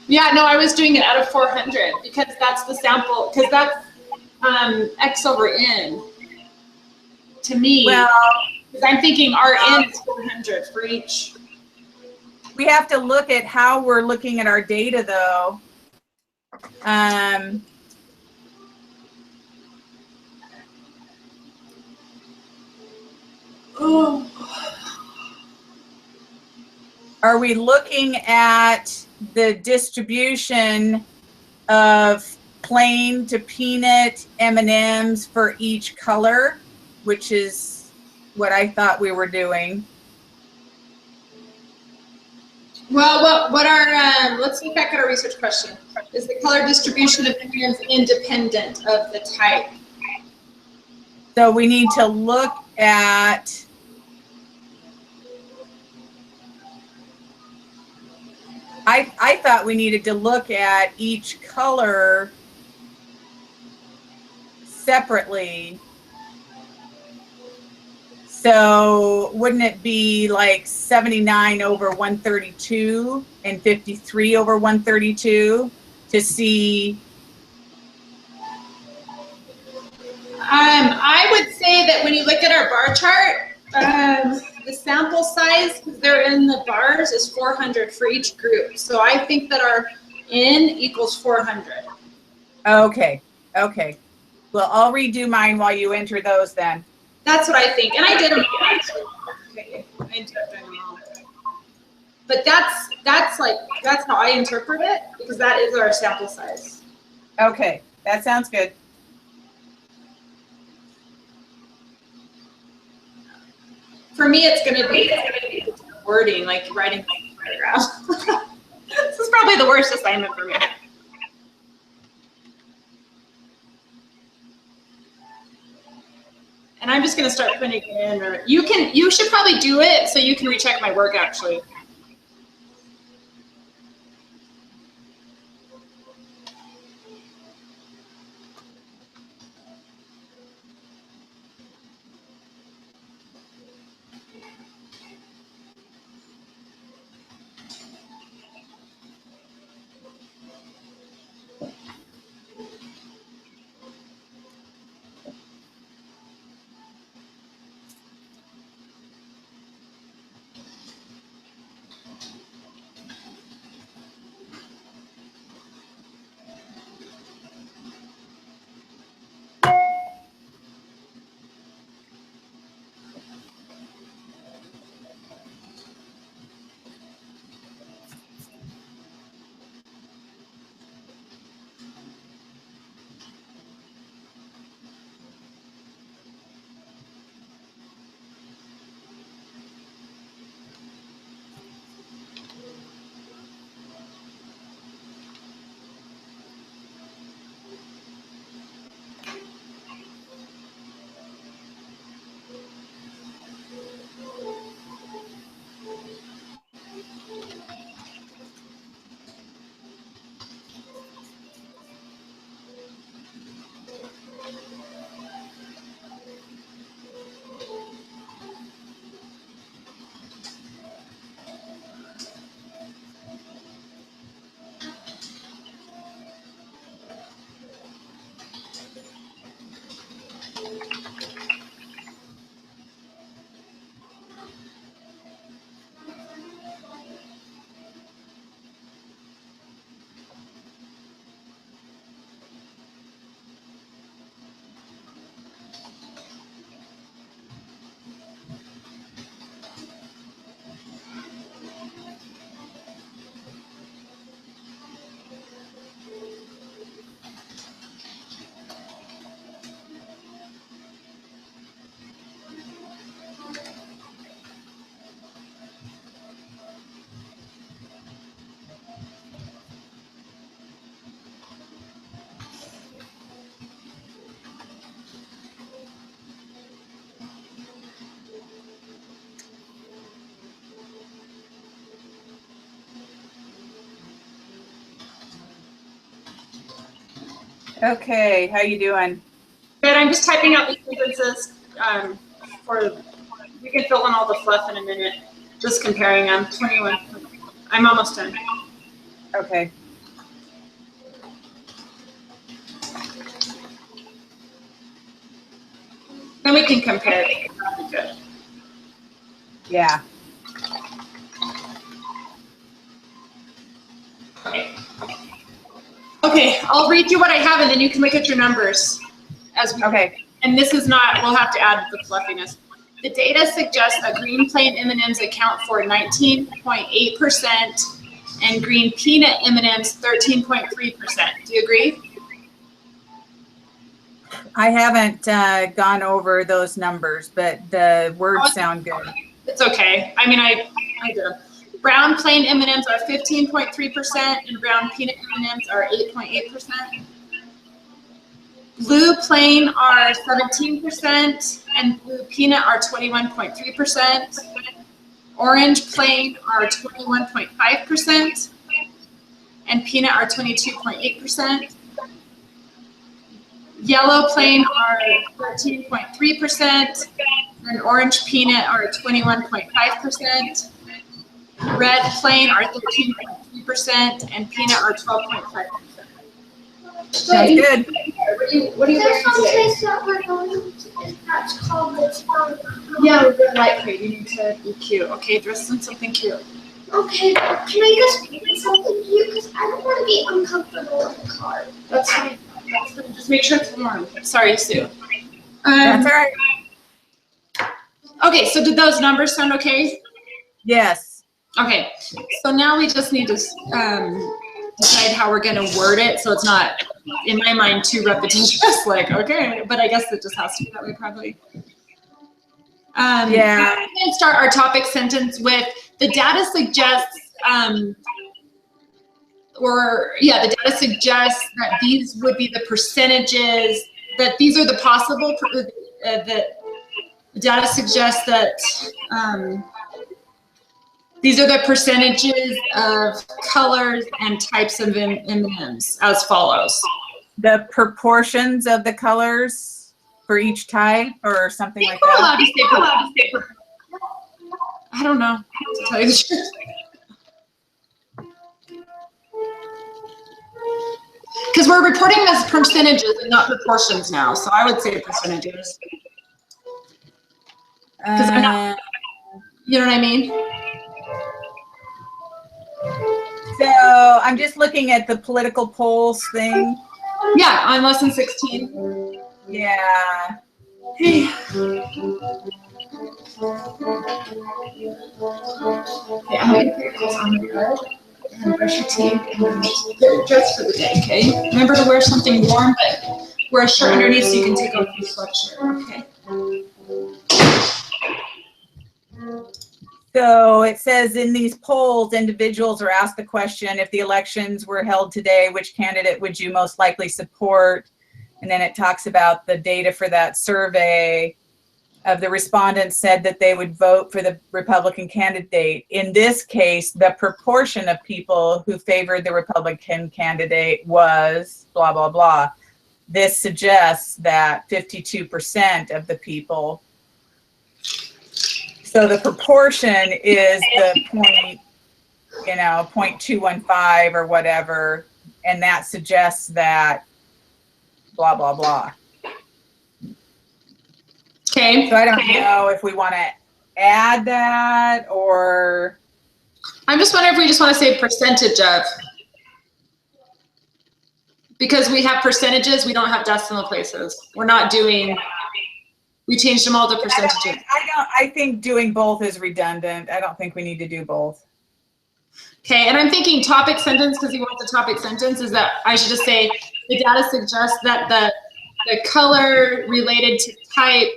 Yeah, no, I was doing it out of 400 because that's the sample, because that's X over N to me. Well, because I'm thinking our N is 400 for each. We have to look at how we're looking at our data, though. Are we looking at the distribution of plain to peanut M&Ms for each color, which is what I thought we were doing? Well, what our let's look back at our research question. Is the color distribution of M&Ms independent of the type? So we need to look at I thought we needed to look at each color separately. So wouldn't it be like 79 over 132 and 53 over 132 to see? I would say that when you look at our bar chart, the sample size, because they're in the bars, is 400 for each group. So I think that our N equals 400. Okay. Well, I'll redo mine while you enter those then. That's what I think, and I did them all actually. Okay, I ended up doing them all. But that's how I interpret it, because that is our sample size. Okay, that sounds good. For me, it's gonna be wording, like writing a paragraph. This is probably the worst assignment for me. And I'm just gonna start putting it in, or you should probably do it so you can recheck my work actually. Okay, how you doing? Good, I'm just typing out the sequences we can fill in all the fluff in a minute. Just comparing them, 21. I'm almost done. Okay. Then we can compare. That'll be good. Yeah. Okay, I'll read you what I have and then you can look at your numbers. Okay. And this is not, we'll have to add the fluffiness. The data suggests that green plain M&Ms account for 19.8% and green peanut M&Ms 13.3%. Do you agree? I haven't gone over those numbers, but the words sound good. It's okay. I mean, I do. Brown plain M&Ms are 15.3% and brown peanut M&Ms are 8.8%. Blue plain are 17% and blue peanut are 21.3%. Orange plain are 21.5% and peanut are 22.8%. Yellow plain are 13.3% and orange peanut are 21.5%. Red plain are 13.3% and peanut are 12.5%. Sounds good. What do you There's think some today? place that we're going to, that's called the Yeah, we're good light crate. You need to be cute. Okay, dress in something cute. Okay, can I just pick something cute? Because I don't want to be uncomfortable in the car. That's fine. That's fine. Just make sure it's warm. Sorry, Sue. That's all right. Okay, so did those numbers sound okay? Yes. Okay, so now we just need to decide how we're going to word it so it's not, in my mind, too repetitious. Like, okay, but I guess it just has to be that way probably. Yeah. We can start our topic sentence with the data suggests, the data suggests that these would be the percentages, that these are the possible, the data suggests that these are the percentages of colors and types of M&Ms as follows. The proportions of the colors for each type or something like We're that. allowed to say I don't know, to tell you the truth. Because we're reporting as percentages and not proportions now, so I would say percentages. I'm not- You know what I mean? So I'm just looking at the political polls thing. Yeah, on lesson 16. Yeah. Hey. Okay, I'm gonna put this on the bed and brush your teeth and get dressed for the day, okay? Remember to wear something warm, but wear a shirt underneath so you can take off your sweatshirt, okay? So it says in these polls, individuals are asked the question, if the elections were held today, which candidate would you most likely support? And then it talks about the data for that survey. Of the respondents said that they would vote for the Republican candidate. In this case, the proportion of people who favored the Republican candidate was blah, blah, blah. This suggests that 52% of the people. So the proportion is the 0.215 or whatever, and that suggests that blah, blah, blah. Okay. So I don't know if we want to add that or. I'm just wondering if we just want to say percentage of. Because we have percentages, we don't have decimal places. We're not doing, we changed them all to percentages. I think doing both is redundant. I don't think we need to do both. Okay, and I'm thinking topic sentence, because he wants a topic sentence, is that I should just say the data suggests that the color related to type,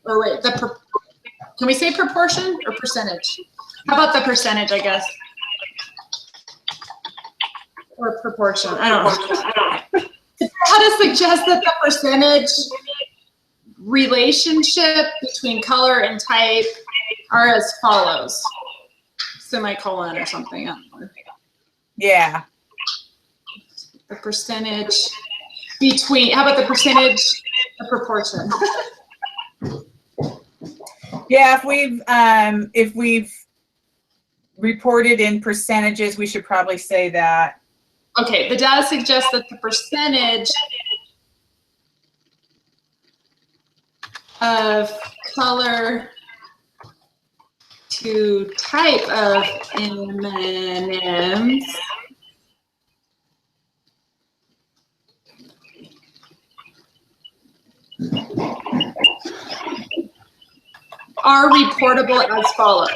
or wait, can we say proportion or percentage? How about the percentage, I guess? Or proportion, I don't know. How to suggest that the percentage relationship between color and type are as follows. Semicolon or something. I don't know. Yeah. The percentage between, how about the percentage of proportion? Yeah, if we've reported in percentages, we should probably say that. Okay, the data suggests that the percentage of color to type of M&Ms are reportable as follows.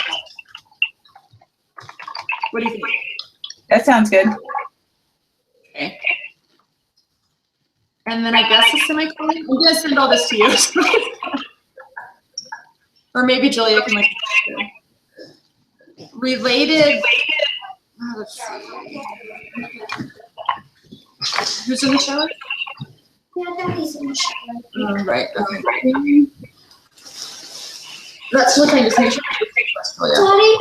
What do you think? That sounds good. Okay. And then I guess a semicolon. I'm gonna send all this to you. Or maybe Julia can like related. Let's see. Who's in the shower? Yeah, Daddy's in the shower. Oh, right. Okay. That's what I just make sure. Daddy?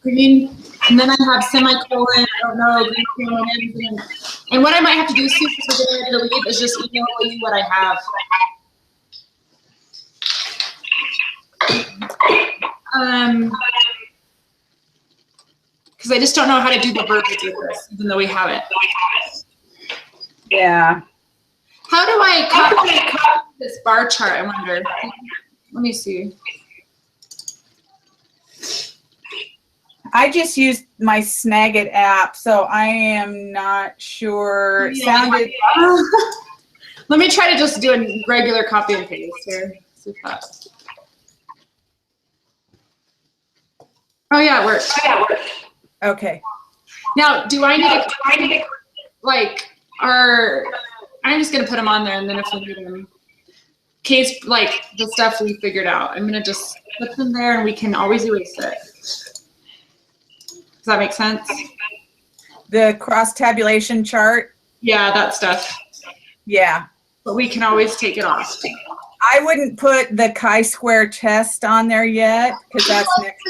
Green, and then I have semicolon, I don't know, green, and what I might have to do soon, because we're going to delete, is just email you what I have. Because I just don't know how to do the verbiage with this, even though we have it. Yeah. How do I copy this bar chart, I wonder? Let me see. I just used my Snagit app, so I am not sure. It sounded. Let me try to just do a regular copy and paste here. See if that. Oh yeah, it works. Okay. Now, do I need to, like, I'm just gonna put them on there, and then if we need them. case, like the stuff we figured out. I'm gonna just put them there and we can always erase it. Does that make sense? The cross tabulation chart. Yeah, that stuff. Yeah. But we can always take it off. I wouldn't put the chi-square test on there yet because that's next.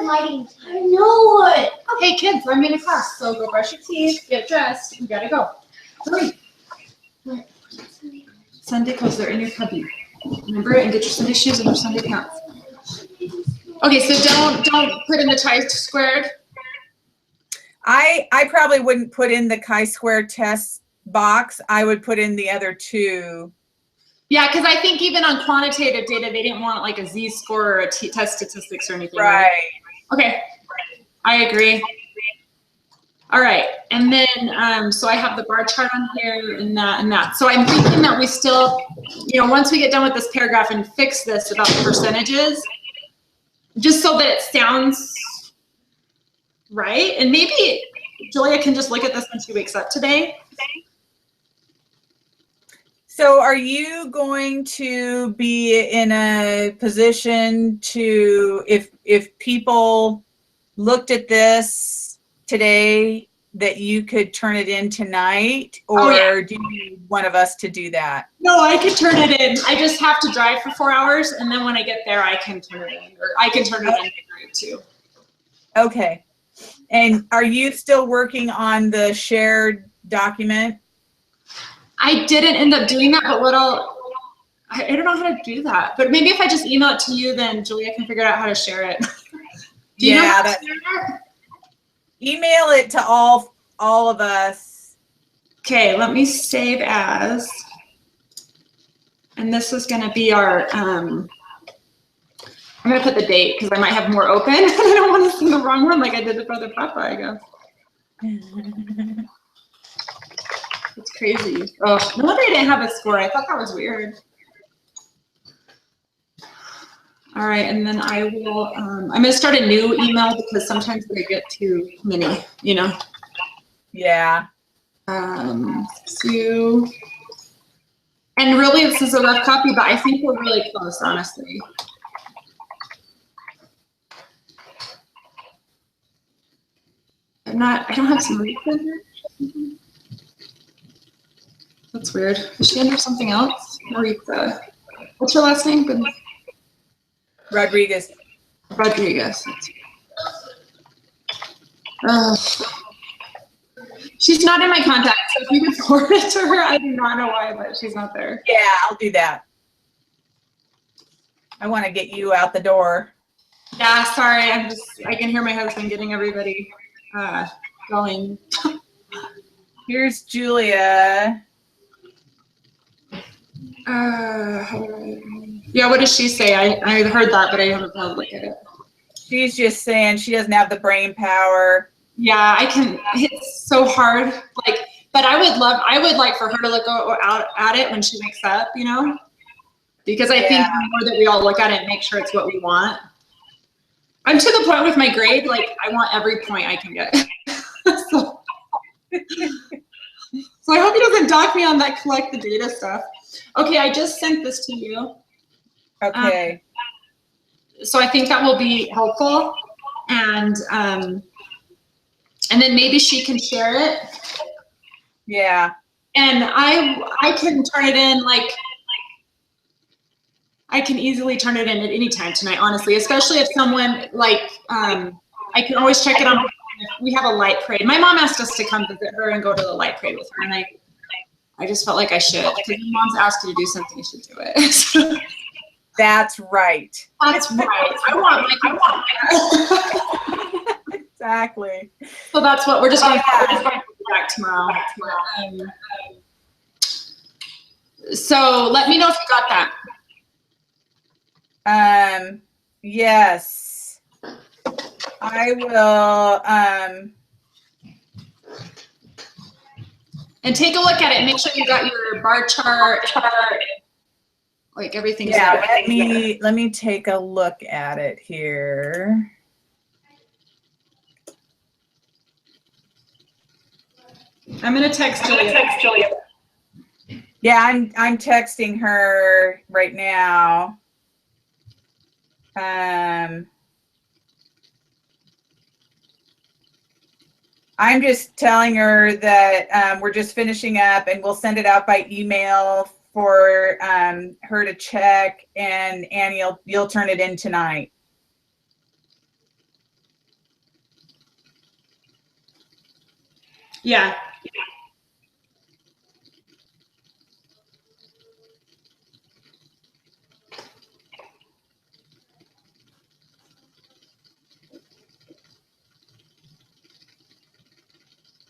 Lighting. I know it. Hey kids, I'm in a class, so go brush your teeth, get dressed, we gotta go. Hurry. Sunday clothes, they're in your cubby. Remember it, and get your Sunday shoes and your Sunday pants. Okay, so don't put in the chi-squared. I probably wouldn't put in the chi-square test box. I would put in the other two. Yeah, because I think even on quantitative data, they didn't want like a z-score or a test statistics or anything. Right. Okay, I agree. All right, and then, so I have the bar chart on here and that and that. So I'm thinking that we still, once we get done with this paragraph and fix this about the percentages, just so that it sounds right. And maybe Julia can just look at this when she wakes up today. So are you going to be in a position to, if people looked at this today, that you could turn it in tonight, or do you need one of us to do that? No, I could turn it in. I just have to drive for 4 hours, and then when I get there, I can turn it in, or I can turn it in too. Okay. And are you still working on the shared document? I didn't end up doing that, but I don't know how to do that. But maybe if I just email it to you, then Julia can figure out how to share it. Do you know how to share it? Email it to all of us. Okay, let me save as. And this is going to be our, I'm going to put the date because I might have more open. I don't want to send the wrong one like I did with Brother Papa, I guess. It's crazy. Oh, no wonder I didn't have a score. I thought that was weird. All right, and then I will, I'm going to start a new email because sometimes they get too many, Yeah. Sue. And really, this is a rough copy, but I think we're really close, honestly. I don't have some reason here. That's weird. Is she under something else? Marita. What's her last name? Rodriguez. Rodriguez. She's not in my contacts, so if you can forward it to her, I do not know why, but she's not there. Yeah, I'll do that. I want to get you out the door. Yeah, sorry. I can hear my husband getting everybody going. Here's Julia. Yeah, what does she say? I heard that, but I haven't had a look at it. She's just saying she doesn't have the brain power. Yeah, it's so hard. But I would like for her to look out at it when she wakes up, because I think the more that we all look at it and make sure it's what we want. I'm to the point with my grade, I want every point I can get. So I hope he doesn't dock me on that collect the data stuff. Okay, I just sent this to you. Okay. So I think that will be helpful. And then maybe she can share it. Yeah. And I can turn it in, I can easily turn it in at any time tonight, honestly, especially if someone, I can always check it on, we have a light parade. My mom asked us to come visit her and go to the light parade with her, and I just felt like I should, because your mom's asked you to do something, you should do it. That's right. That's right. I want my Exactly. So that's what we're just going to go back tomorrow. So let me know if you got that. Yes. I will, and take a look at it. Make sure you got your bar chart, everything. Yeah, let me take a look at it here. I'm gonna text Julia. Yeah, I'm texting her right now. I'm just telling her that we're just finishing up and we'll send it out by email for her to check, and Annie, you'll turn it in tonight. Yeah.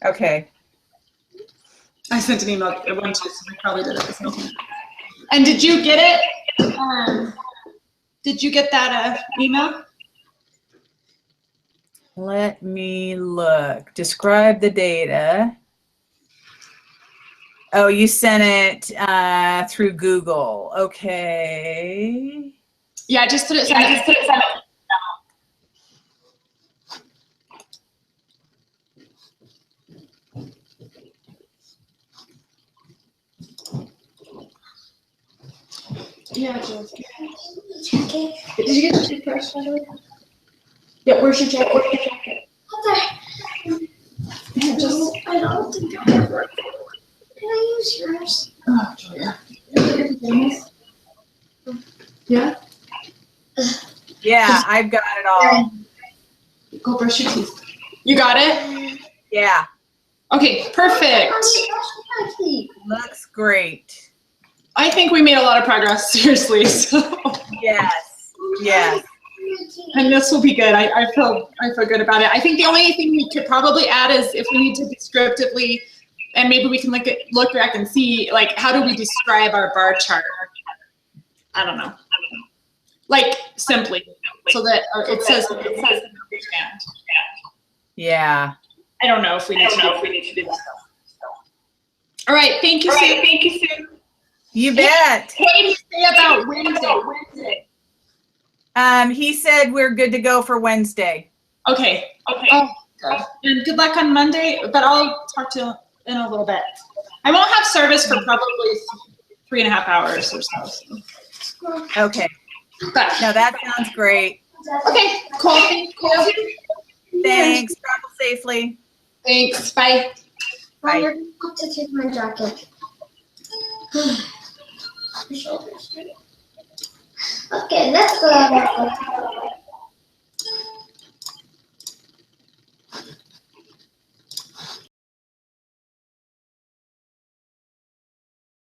Okay. I sent an email at one too, so I probably did it at the same time. And did you get it? Did you get that email? Let me look. Describe the data. Oh, you sent it through Google. Okay. Yeah, I just put it. Yeah, Jill. Check it. Did you get the toothbrush, by the way? Yeah, where's your jacket? Yeah, just. I don't think I have it. Can I use yours? Oh, Julia. Yeah? Yeah, I've got it all. Go brush your teeth. You got it? Yeah, Okay, perfect. looks great. I think we made a lot of progress, seriously. So. Yes, yes. And this will be good. I feel good about it. I think the only thing we could probably add is if we need to descriptively, and maybe we can look back and see, like, how do we describe our bar chart? I don't know. Like, simply, so that it says understand. Yeah. I don't know if we need to do that. All right, thank you, Sue. You bet. What did he say about Wednesday? He said we're good to go for Wednesday. Okay. Oh, good. And good luck on Monday, but I'll talk to you in a little bit. I won't have service for probably 3.5 hours or so. Okay. But, No, that sounds great. okay, cool. Thank you. Thanks. Travel safely. Thanks. Bye. I have to take my jacket. My shoulders. Okay, let's go.